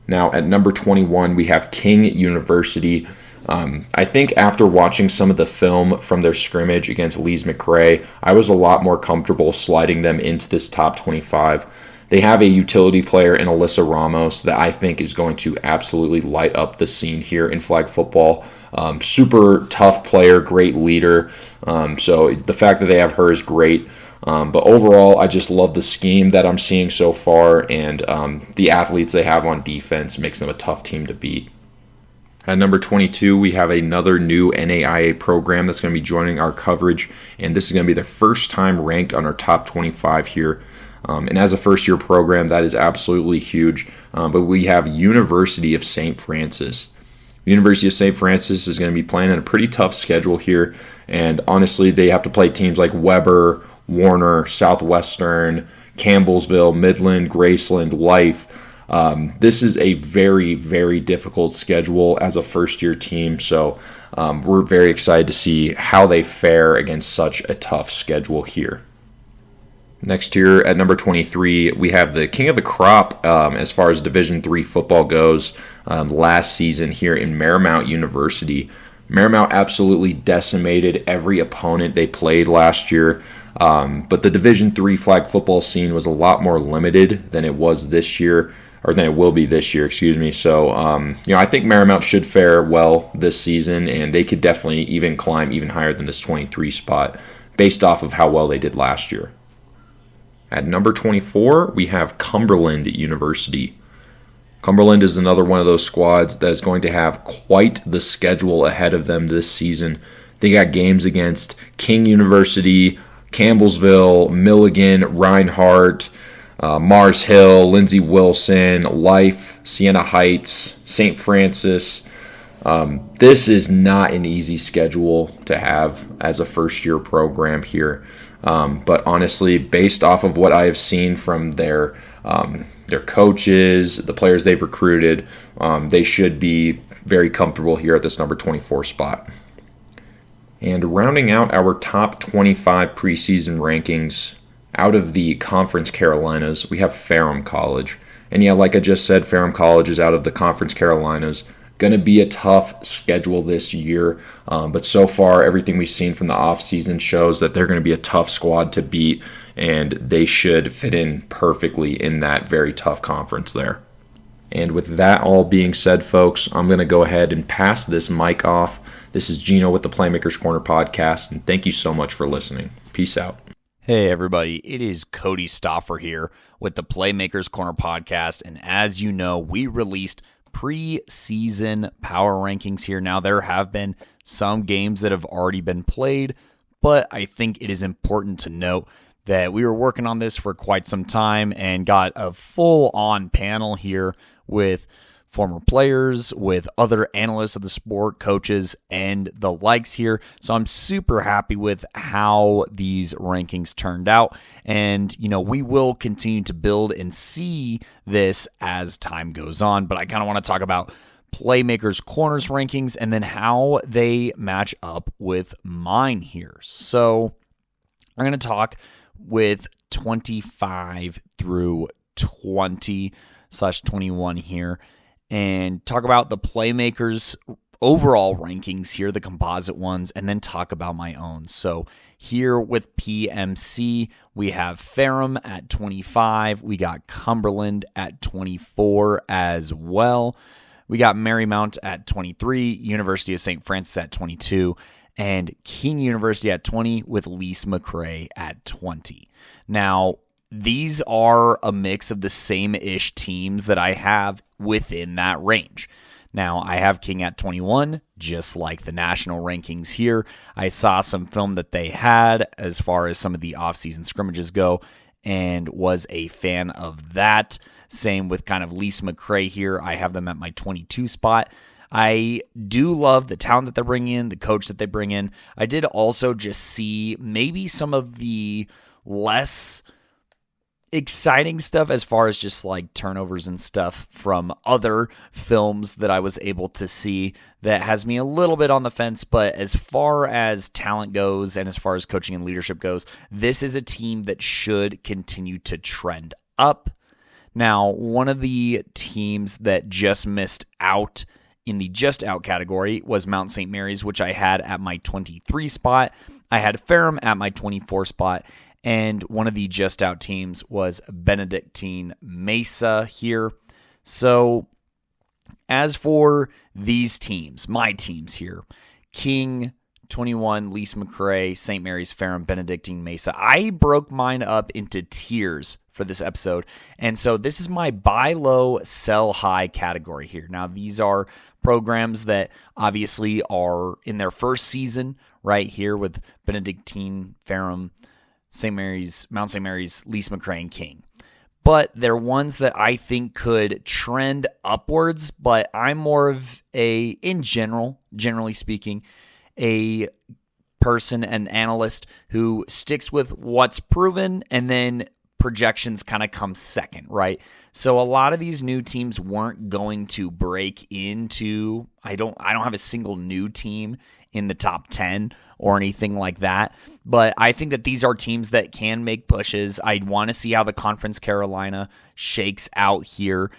Now at number 21, we have King University. I think after watching some of the film from their scrimmage against Lees-McRae, I was a lot more comfortable sliding them into this top 25. They have a utility player in Alyssa Ramos that I think is going to absolutely light up the scene here in flag football. Super tough player, great leader. So the fact that they have her is great. But overall, I just love the scheme that I'm seeing so far, and the athletes they have on defense makes them a tough team to beat. At number 22, we have another new NAIA program that's going to be joining our coverage, and this is going to be the first time ranked on our top 25 here. And as a first-year program, that is absolutely huge. But we have University of St. Francis. University of St. Francis is going to be playing on a pretty tough schedule here, and honestly, they have to play teams like Weber, Warner, Southwestern, Campbellsville, Midland, Graceland, Life. This is a very, very difficult schedule as a first-year team, so we're very excited to see how they fare against such a tough schedule here. Next here at number 23, we have the king of the crop as far as Division III football goes last season here in Marymount University. Marymount absolutely decimated every opponent they played last year. But the Division III flag football scene was a lot more limited than it was this year, or than it will be this year, excuse me. So, I think Marymount should fare well this season, and they could definitely even climb even higher than this 23 spot based off of how well they did last year. At number 24, we have Cumberland University. Cumberland is another one of those squads that is going to have quite the schedule ahead of them this season. They got games against King University, Campbellsville, Milligan, Reinhardt, Mars Hill, Lindsey Wilson, Life, Siena Heights, St. Francis. This is not an easy schedule to have as a first-year program here. But honestly, based off of what I have seen from their coaches, the players they've recruited, they should be very comfortable here at this number 24 spot. And rounding out our top 25 preseason rankings, out of the Conference Carolinas, we have Ferrum College. And yeah, like I just said, Ferrum College is out of the Conference Carolinas. Going to be a tough schedule this year, but so far everything we've seen from the offseason shows that they're going to be a tough squad to beat, and they should fit in perfectly in that very tough conference there. And with that all being said, folks, I'm going to go ahead and pass this mic off. This is Gino with the Playmaker's Corner podcast, and thank you so much for listening. Peace out. Hey everybody, it is Kodey Stoffer here with the Playmaker's Corner podcast, and as you know, we released preseason power rankings here. Now, there have been some games that have already been played, but I think it is important to note that we were working on this for quite some time and got a full-on panel here with former players, with other analysts of the sport, coaches, and the likes here. So I'm super happy with how these rankings turned out. And, we will continue to build and see this as time goes on. But I kind of want to talk about Playmaker's Corners rankings and then how they match up with mine here. So I'm going to talk with 25 through 20/21 here, and talk about the Playmakers' overall rankings here, the composite ones, and then talk about my own. So here with PMC, we have Ferrum at 25. We got Cumberland at 24 as well. We got Marymount at 23, University of St. Francis at 22, and King University at 20 with Lise-McRae at 20. Now, these are a mix of the same-ish teams that I have within that range. Now, I have King at 21, just like the national rankings here. I saw some film that they had as far as some of the offseason scrimmages go and was a fan of that. Same with kind of Lise-McRae here. I have them at my 22 spot. I do love the talent that they're bringing in, the coach that they bring in. I did also just see maybe some of the less exciting stuff as far as just like turnovers and stuff from other films that I was able to see that has me a little bit on the fence. But as far as talent goes and as far as coaching and leadership goes, this is a team that should continue to trend up. Now, one of the teams that just missed out in the just out category was Mount St. Mary's, which I had at my 23 spot. I had Ferrum at my 24 spot. And one of the just out teams was Benedictine Mesa here. So as for these teams, my teams here, King 21, Lise-McRae, St. Mary's, Ferrum, Benedictine Mesa. I broke mine up into tiers for this episode. And so this is my buy low, sell high category here. Now, these are programs that obviously are in their first season right here with Benedictine, Ferrum, St. Mary's, Mount St. Mary's, Lise-McRae, and King. But they're ones that I think could trend upwards, but I'm more of generally speaking, a person, an analyst who sticks with what's proven and then projections kind of come second, right? So a lot of these new teams weren't going to break into, I don't have a single new team in the top 10 or anything like that. But I think that these are teams that can make pushes. I want to see how the Conference Carolina shakes out here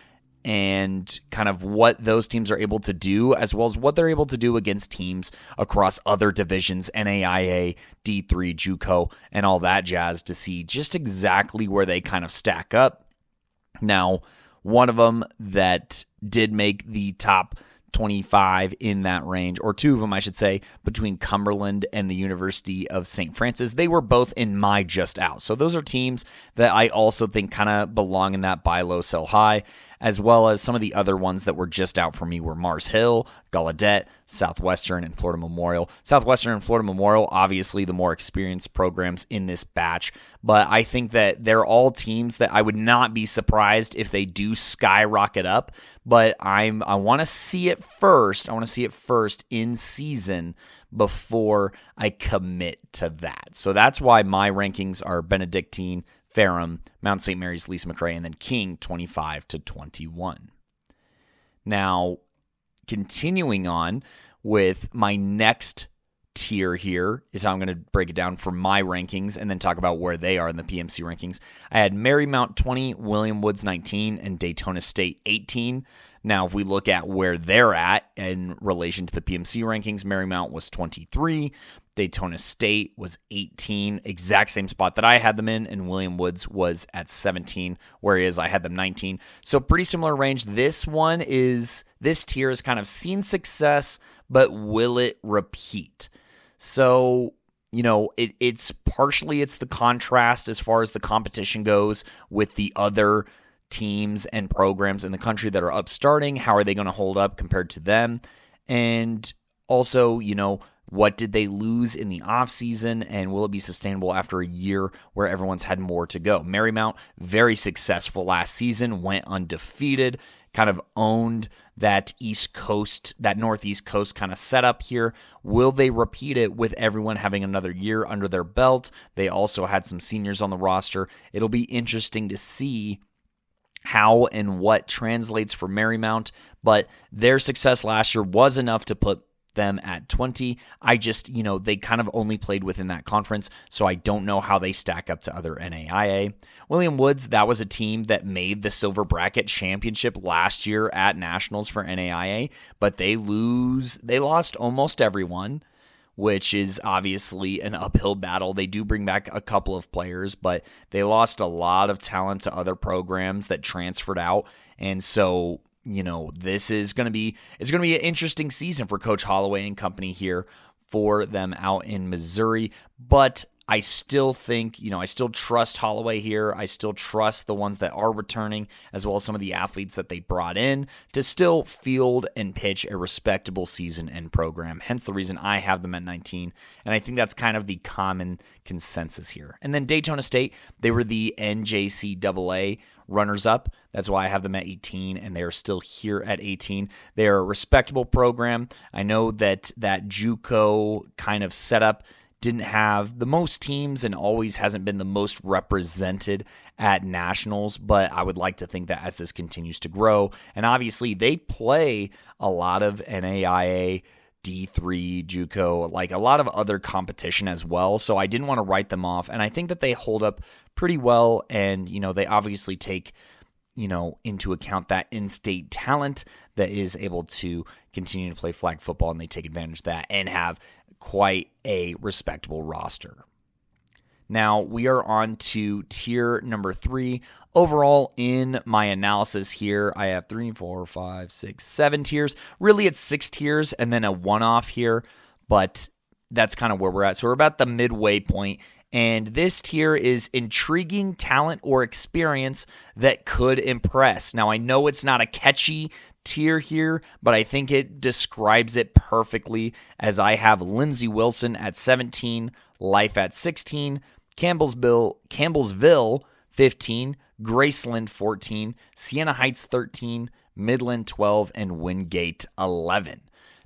and kind of what those teams are able to do, as well as what they're able to do against teams across other divisions, NAIA, D3, JUCO, and all that jazz, to see just exactly where they kind of stack up. Now, one of them that did make the top 25 in that range, or two of them, I should say, between Cumberland and the University of St. Francis. They were both in my just out. So those are teams that I also think kind of belong in that buy low, sell high. as well as some of the other ones that were just out for me were Mars Hill, Gallaudet, Southwestern, and Florida Memorial. Southwestern and Florida Memorial, obviously the more experienced programs in this batch, but I think that they're all teams that I would not be surprised if they do skyrocket up, but I want to see it first. I want to see it first in season before I commit to that. So that's why my rankings are Benedictine, Ferrum, Mount St. Mary's, Lisa McRae, and then King 25 to 21. Now, continuing on with my next tier here is how I'm going to break it down for my rankings and then talk about where they are in the PMC rankings. I had Marymount 20, William Woods 19, and Daytona State 18. Now, if we look at where they're at in relation to the PMC rankings, Marymount was 23, Daytona State was 18, exact same spot that I had them in, and William Woods was at 17, whereas I had them 19. So pretty similar range. This tier has kind of seen success, but will it repeat? So, it's the contrast as far as the competition goes with the other teams and programs in the country that are upstarting. How are they going to hold up compared to them? And also, what did they lose in the offseason, and will it be sustainable after a year where everyone's had more to go? Marymount, very successful last season, went undefeated, kind of owned that East Coast, that Northeast Coast kind of setup here. Will they repeat it with everyone having another year under their belt? They also had some seniors on the roster. It'll be interesting to see how and what translates for Marymount, but their success last year was enough to put them at 20. I just, they kind of only played within that conference, so I don't know how they stack up to other NAIA. William Woods, that was a team that made the Silver Bracket Championship last year at Nationals for NAIA, but they lost almost everyone, which is obviously an uphill battle. They do bring back a couple of players, but they lost a lot of talent to other programs that transferred out, and so this is going to be an interesting season for Coach Holloway and company here for them out in Missouri. But I still think, I still trust Holloway here. I still trust the ones that are returning, as well as some of the athletes that they brought in to still field and pitch a respectable season and program. Hence the reason I have them at 19. And I think that's kind of the common consensus here. And then Daytona State, they were the NJCAA runners-up. That's why I have them at 18, and they are still here at 18. They are a respectable program. I know that JUCO kind of setup didn't have the most teams and always hasn't been the most represented at nationals, but I would like to think that as this continues to grow, and obviously they play a lot of NAIA, D3, JUCO, like a lot of other competition as well, so I didn't want to write them off, and I think that they hold up pretty well, and they obviously take into account that in-state talent that is able to continue to play flag football, and they take advantage of that and have quite a respectable roster. Now we are on to tier number 3. Overall, in my analysis here, I have 3, 4, 5, 6, 7 tiers. Really, it's 6 tiers and then a one-off here, but that's kind of where we're at. So we're about the midway point. And this tier is intriguing talent or experience that could impress. Now, I know it's not a catchy tier here, but I think it describes it perfectly, as I have Lindsey Wilson at 17, Life at 16, Campbellsville 15, Graceland 14, Siena Heights 13, Midland 12, and Wingate 11.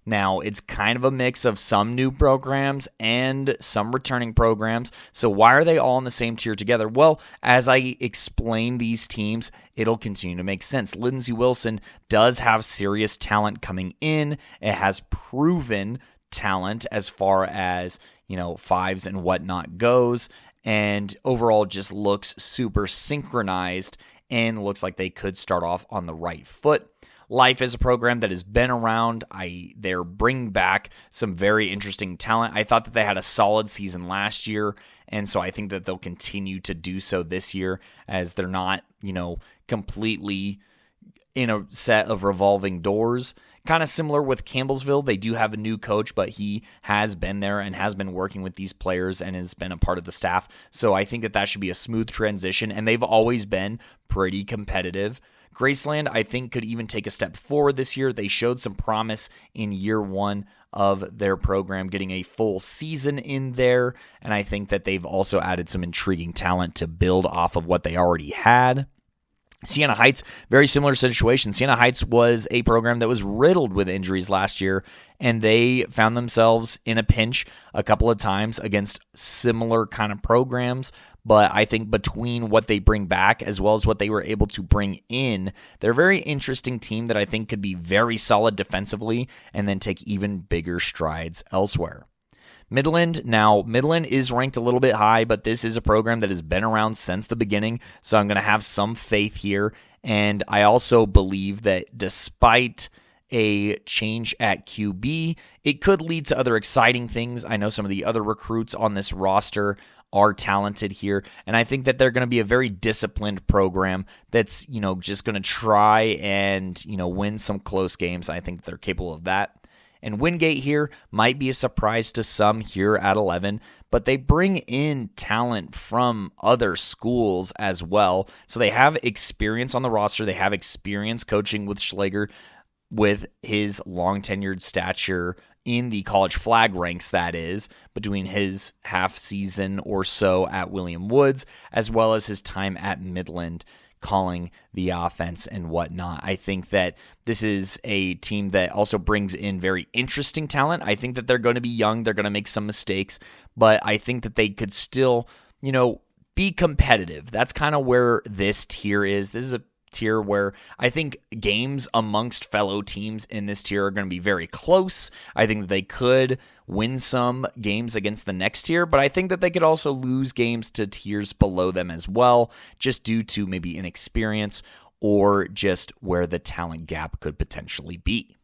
Now, it's kind of a mix of some new programs and some returning programs. So why are they all in the same tier together? Well, as I explain these teams, it'll continue to make sense. Lindsey Wilson does have serious talent coming in. It has proven talent as far as, fives and whatnot goes. And overall just looks super synchronized and looks like they could start off on the right foot. Life is a program that has been around. They're bringing back some very interesting talent. I thought that they had a solid season last year, and so I think that they'll continue to do so this year, as they're not, completely in a set of revolving doors. Kind of similar with Campbellsville. They do have a new coach, but he has been there and has been working with these players and has been a part of the staff. So I think that should be a smooth transition, and they've always been pretty competitive. Graceland, I think, could even take a step forward this year. They showed some promise in year one of their program, getting a full season in there, and I think that they've also added some intriguing talent to build off of what they already had. Siena Heights, very similar situation. Siena Heights was a program that was riddled with injuries last year, and they found themselves in a pinch a couple of times against similar kind of programs. But I think between what they bring back as well as what they were able to bring in, they're a very interesting team that I think could be very solid defensively and then take even bigger strides elsewhere. Midland is ranked a little bit high, but this is a program that has been around since the beginning, so I'm going to have some faith here. And I also believe that despite a change at QB, it could lead to other exciting things. I know some of the other recruits on this roster are talented here, and I think that they're going to be a very disciplined program that's, just going to try and, win some close games. I think they're capable of that. And Wingate here might be a surprise to some here at 11, but they bring in talent from other schools as well. So they have experience on the roster. They have experience coaching with Schlager with his long-tenured stature in the college flag ranks, that is, between his half season or so at William Woods, as well as his time at Midland calling the offense and whatnot. I think that this is a team that also brings in very interesting talent. I think that they're going to be young. They're going to make some mistakes, but I think that they could still, be competitive. That's kind of where this tier is. This is a tier where I think games amongst fellow teams in this tier are going to be very close. I think that they could win some games against the next tier, but I think that they could also lose games to tiers below them as well, just due to maybe inexperience or just where the talent gap could potentially be.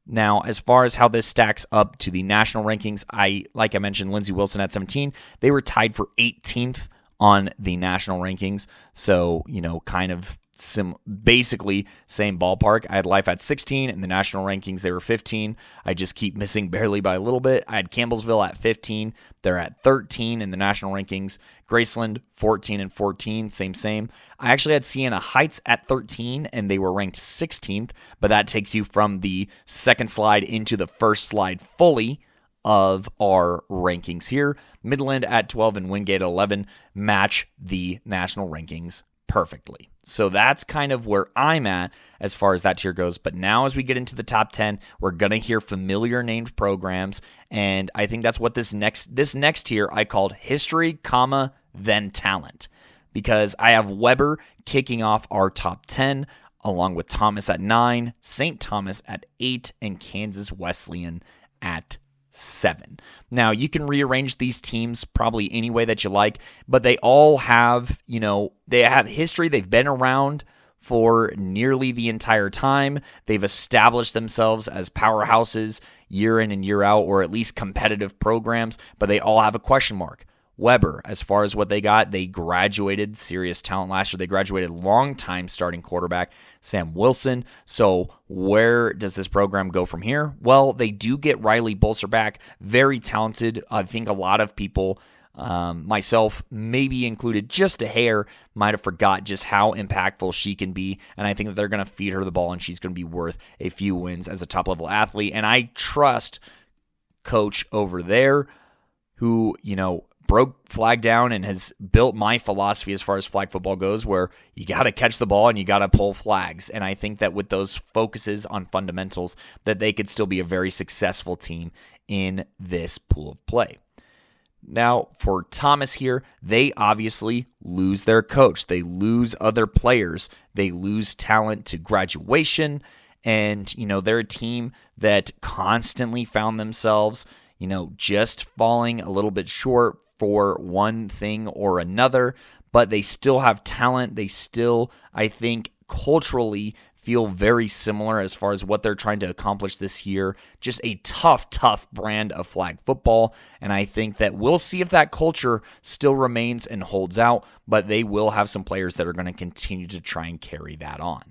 Now, as far as how this stacks up to the national rankings, like I mentioned, Lindsey Wilson at 17, they were tied for 18th on the national rankings. So, kind of basically same ballpark. I had Life at 16 in the national rankings. They were 15. I just keep missing barely by a little bit. I had Campbellsville at 15. They're at 13 in the national rankings. Graceland 14 and 14. Same. I actually had Siena Heights at 13 and they were ranked 16th, but that takes you from the second slide into the first slide fully of our rankings here. Midland at 12 and Wingate at 11 match the national rankings perfectly. So that's kind of where I'm at as far as that tier goes. But now as we get into the top 10, we're going to hear familiar named programs. And I think that's what this next tier I called history, then talent. Because I have Weber kicking off our top 10, along with Thomas at 9, St. Thomas at 8, and Kansas Wesleyan at 7. Now, you can rearrange these teams probably any way that you like, but they all have, they have history. They've been around for nearly the entire time. They've established themselves as powerhouses year in and year out, or at least competitive programs, but they all have a question mark. Weber, as far as what they got, they graduated serious talent last year. They graduated long-time starting quarterback Sam Wilson. So where does this program go from here? Well, they do get Riley Bolser back. Very talented. I think a lot of people, myself maybe included just a hair, might have forgot just how impactful she can be. And I think that they're going to feed her the ball and she's going to be worth a few wins as a top-level athlete. And I trust coach over there who, broke flag down and has built my philosophy as far as flag football goes, where you got to catch the ball and you got to pull flags. And I think that with those focuses on fundamentals, that they could still be a very successful team in this pool of play. Now, for Thomas here, they obviously lose their coach. They lose other players. They lose talent to graduation. And, they're a team that constantly found themselves just falling a little bit short for one thing or another, but they still have talent. They still, I think, culturally feel very similar as far as what they're trying to accomplish this year. Just a tough brand of flag football, and I think that we'll see if that culture still remains and holds out, but they will have some players that are going to continue to try and carry that on.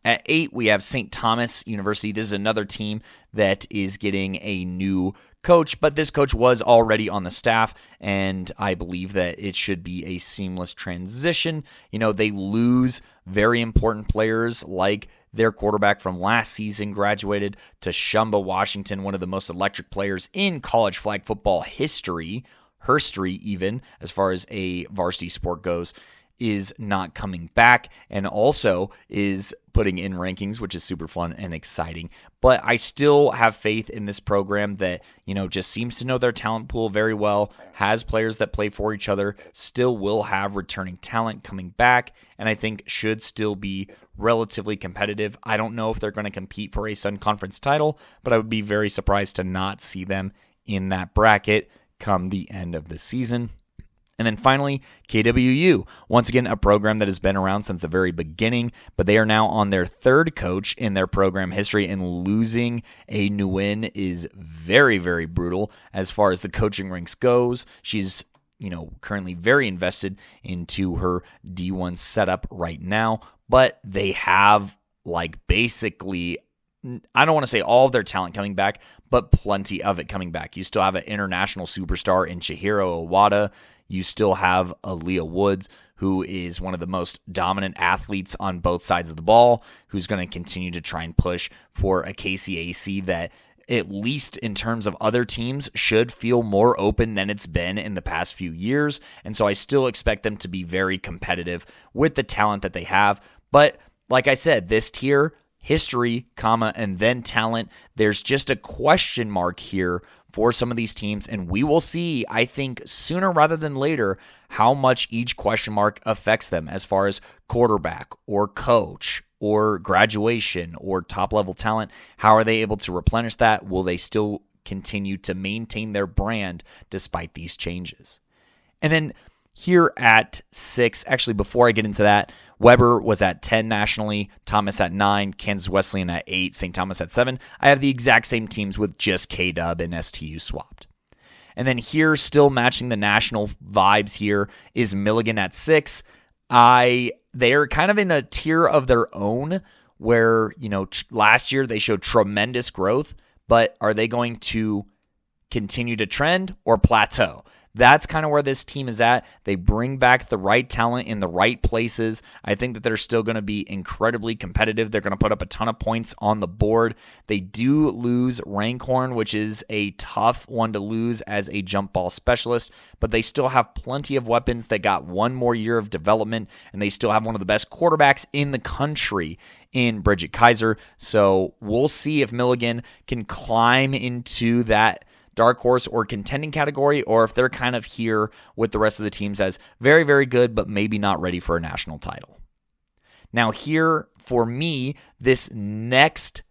At 8, we have St. Thomas University. This is another team that is getting a new coach, but this coach was already on the staff, and I believe that it should be a seamless transition. They lose very important players like their quarterback from last season graduated to Shumba Washington, one of the most electric players in college flag football history, herstory even, as far as a varsity sport goes, is not coming back and also is putting in rankings, which is super fun and exciting. But I still have faith in this program that, just seems to know their talent pool very well, has players that play for each other, still will have returning talent coming back, and I think should still be relatively competitive. I don't know if they're going to compete for a Sun Conference title, but I would be very surprised to not see them in that bracket come the end of the season. And then finally, KWU, once again, a program that has been around since the very beginning, but they are now on their third coach in their program history, and losing a Nguyen is very, very brutal as far as the coaching ranks goes. She's currently very invested into her D1 setup right now, but they have basically, I don't want to say all of their talent coming back, but plenty of it coming back. You still have an international superstar in Chihiro Owada. You still have Aaliyah Woods, who is one of the most dominant athletes on both sides of the ball, who's going to continue to try and push for a KCAC that, at least in terms of other teams, should feel more open than it's been in the past few years. And so I still expect them to be very competitive with the talent that they have. But like I said, this tier, history, and then talent, there's just a question mark here for some of these teams, and we will see, I think, sooner rather than later, how much each question mark affects them as far as quarterback or coach or graduation or top-level talent. How are they able to replenish that? Will they still continue to maintain their brand despite these changes? And then here at 6, actually before I get into that, Weber was at 10 nationally, Thomas at 9, Kansas Wesleyan at 8, St. Thomas at 7. I have the exact same teams with just K-Dub and STU swapped. And then here, still matching the national vibes here, is Milligan at 6. They're kind of in a tier of their own where, last year they showed tremendous growth, but are they going to continue to trend or plateau? That's kind of where this team is at. They bring back the right talent in the right places. I think that they're still going to be incredibly competitive. They're going to put up a ton of points on the board. They do lose Rankhorn, which is a tough one to lose as a jump ball specialist, but they still have plenty of weapons that got one more year of development, and they still have one of the best quarterbacks in the country in Bridget Kaiser. So we'll see if Milligan can climb into that dark horse or contending category, or if they're kind of here with the rest of the teams as very, very good, but maybe not ready for a national title. Now here, for me, this next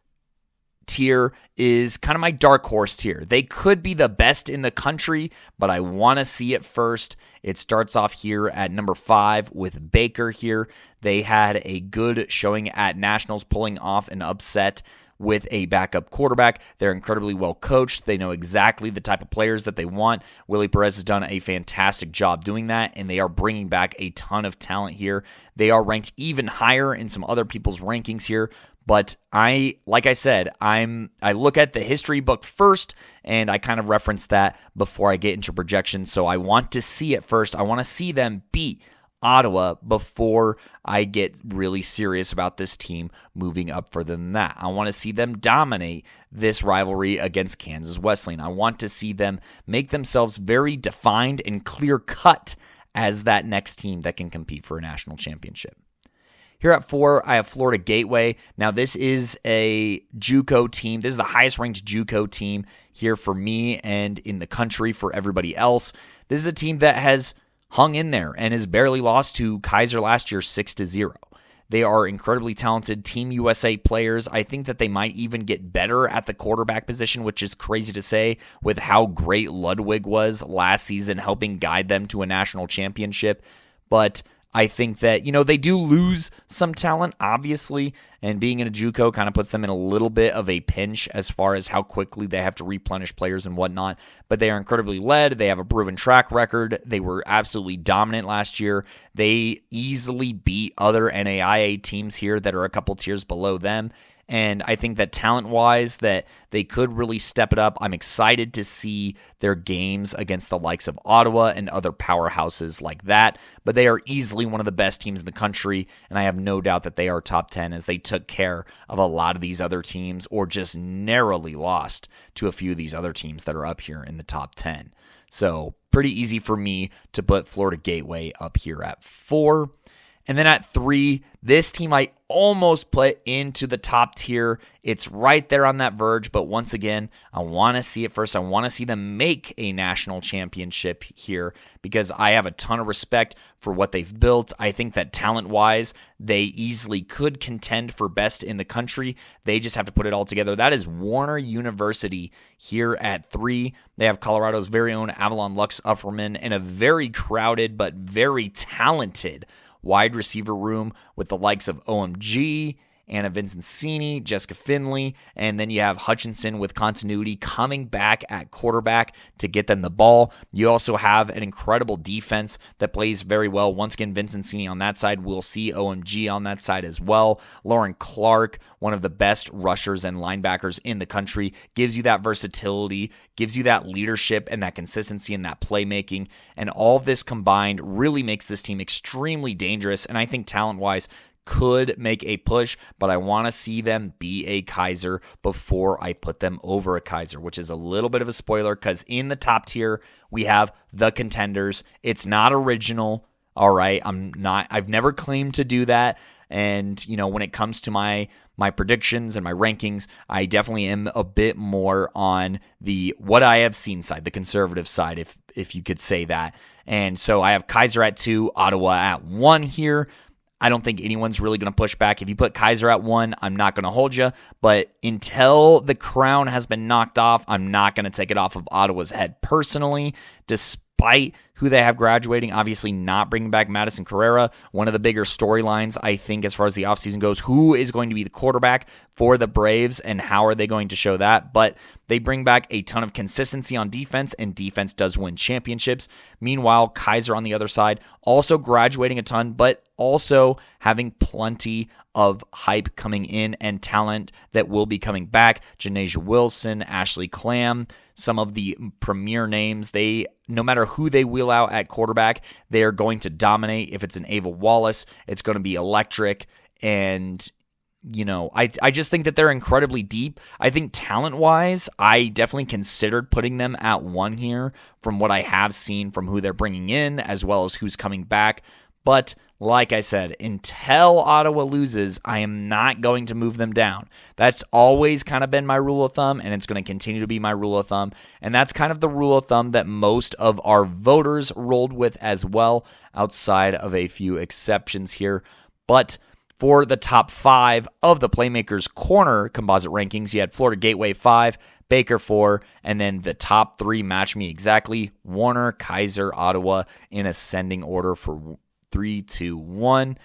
tier is kind of my dark horse tier. They could be the best in the country, but I want to see it first. It starts off here at number 5 with Baker here. They had a good showing at nationals, pulling off an upset with a backup quarterback. They're incredibly well coached. They know exactly the type of players that they want. Willie Perez has done a fantastic job doing that, and they are bringing back a ton of talent here. They are ranked even higher in some other people's rankings here, but like I said, I look at the history book first, and I kind of reference that before I get into projections, so I want to see it first. I want to see them beat Ottawa before I get really serious about this team moving up further than that. I want to see them dominate this rivalry against Kansas Wesleyan. I want to see them make themselves very defined and clear-cut as that next team that can compete for a national championship. Here at 4, I have Florida Gateway. Now, this is a JUCO team. This is the highest-ranked JUCO team here for me and in the country for everybody else. This is a team that has hung in there and has barely lost to Kaiser last year 6-0. They are incredibly talented Team USA players. I think that they might even get better at the quarterback position, which is crazy to say with how great Ludwig was last season, helping guide them to a national championship. But I think that, they do lose some talent, obviously, and being in a JUCO kind of puts them in a little bit of a pinch as far as how quickly they have to replenish players and whatnot. But they are incredibly led. They have a proven track record. They were absolutely dominant last year. They easily beat other NAIA teams here that are a couple tiers below them. And I think that talent-wise that they could really step it up. I'm excited to see their games against the likes of Ottawa and other powerhouses like that. But they are easily one of the best teams in the country, and I have no doubt that they are top 10 as they took care of a lot of these other teams or just narrowly lost to a few of these other teams that are up here in the top 10. So pretty easy for me to put Florida Gateway up here at 4. And then at 3, this team I almost put into the top tier. It's right there on that verge, but once again, I want to see it first. I want to see them make a national championship here because I have a ton of respect for what they've built. I think that talent-wise, they easily could contend for best in the country. They just have to put it all together. That is Warner University here at 3. They have Colorado's very own Avalon Lux Ufferman and a very crowded but very talented wide receiver room with the likes of OMG, Anna Vincenzini, Jessica Finley, and then you have Hutchinson with continuity coming back at quarterback to get them the ball. You also have an incredible defense that plays very well. Once again, Vincenzini on that side. We'll see OMG on that side as well. Lauren Clark, one of the best rushers and linebackers in the country, gives you that versatility, gives you that leadership and that consistency and that playmaking. And all of this combined really makes this team extremely dangerous. And I think talent-wise, could make a push, but I want to see them be a Kaiser before I put them over a Kaiser, which is a little bit of a spoiler because in the top tier, we have the contenders. It's not original, all right? I've never claimed to do that. And, when it comes to my predictions and my rankings, I definitely am a bit more on the what I have seen side, the conservative side, if you could say that. And so I have Kaiser at 2, Ottawa at 1 here. I don't think anyone's really going to push back. If you put Kaiser at 1, I'm not going to hold you. But until the crown has been knocked off, I'm not going to take it off of Ottawa's head personally, despite who they have graduating. Obviously not bringing back Madison Carrera. One of the bigger storylines, I think, as far as the offseason goes, who is going to be the quarterback for the Braves and how are they going to show that? But they bring back a ton of consistency on defense, and defense does win championships. Meanwhile, Kaiser on the other side, also graduating a ton, but also having plenty of hype coming in and talent that will be coming back. Janasia Wilson, Ashley Clam, some of the premier names. No matter who they wheel out at quarterback, they are going to dominate. If it's an Ava Wallace, it's going to be electric. And, I just think that they're incredibly deep. I think talent-wise, I definitely considered putting them at 1 here from what I have seen from who they're bringing in as well as who's coming back. But like I said, until Ottawa loses, I am not going to move them down. That's always kind of been my rule of thumb, and it's going to continue to be my rule of thumb. And that's kind of the rule of thumb that most of our voters rolled with as well, outside of a few exceptions here. But for the top 5 of the Playmakers Corner composite rankings, you had Florida Gateway 5, Baker 4, and then the top 3 match me exactly, Warner, Kaiser, Ottawa in ascending order for 3, 2, 1.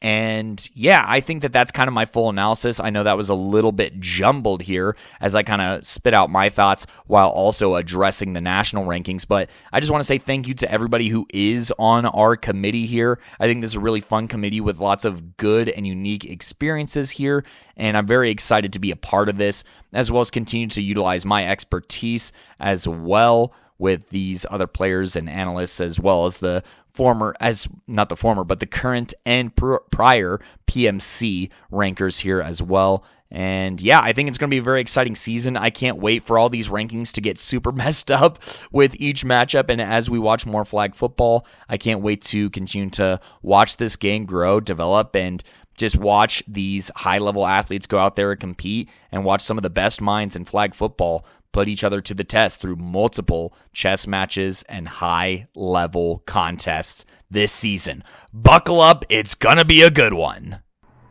And yeah, I think that that's kind of my full analysis. I know that was a little bit jumbled here as I kind of spit out my thoughts while also addressing the national rankings. But I just want to say thank you to everybody who is on our committee here. I think this is a really fun committee with lots of good and unique experiences here. And I'm very excited to be a part of this, as well as continue to utilize my expertise as well with these other players and analysts, as well as the current and prior PMC rankers here as well. And yeah, I think it's going to be a very exciting season. I can't wait for all these rankings to get super messed up with each matchup. And as we watch more flag football, I can't wait to continue to watch this game grow, develop, and just watch these high-level athletes go out there and compete, and watch some of the best minds in flag football put each other to the test through multiple chess matches and high-level contests this season. Buckle up, it's gonna be a good one.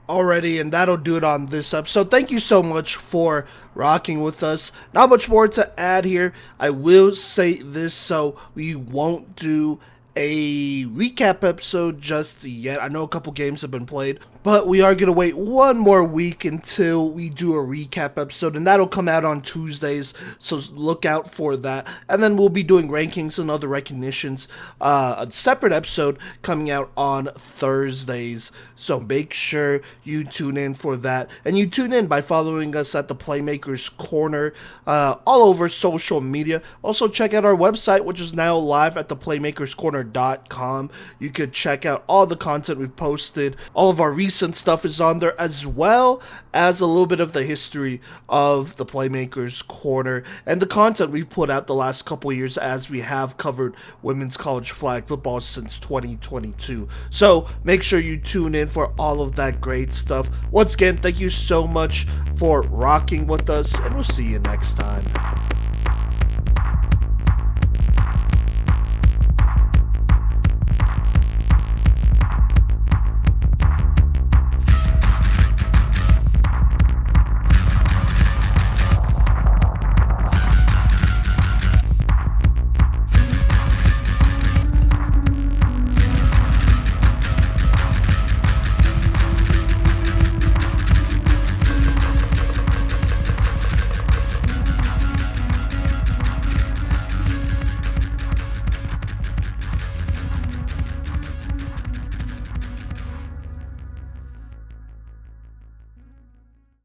Alrighty, and that'll do it on this episode. Thank you so much for rocking with us. Not much more to add here. I will say this, so we won't do a recap episode just yet. I know a couple games have been played, but we are going to wait one more week until we do a recap episode, and that'll come out on Tuesdays, so look out for that. And then we'll be doing rankings and other recognitions, a separate episode coming out on Thursdays, so make sure you tune in for that. And you tune in by following us at the Playmakers Corner all over social media. Also, check out our website, which is now live at theplaymakerscorner.com. You could check out all the content we've posted. All of our recent stuff is on there, as well as a little bit of the history of the Playmakers Corner and the content we've put out the last couple years, as we have covered women's college flag football since 2022. So make sure you tune in for all of that great stuff. Once again, thank you so much for rocking with us, and we'll see you next time.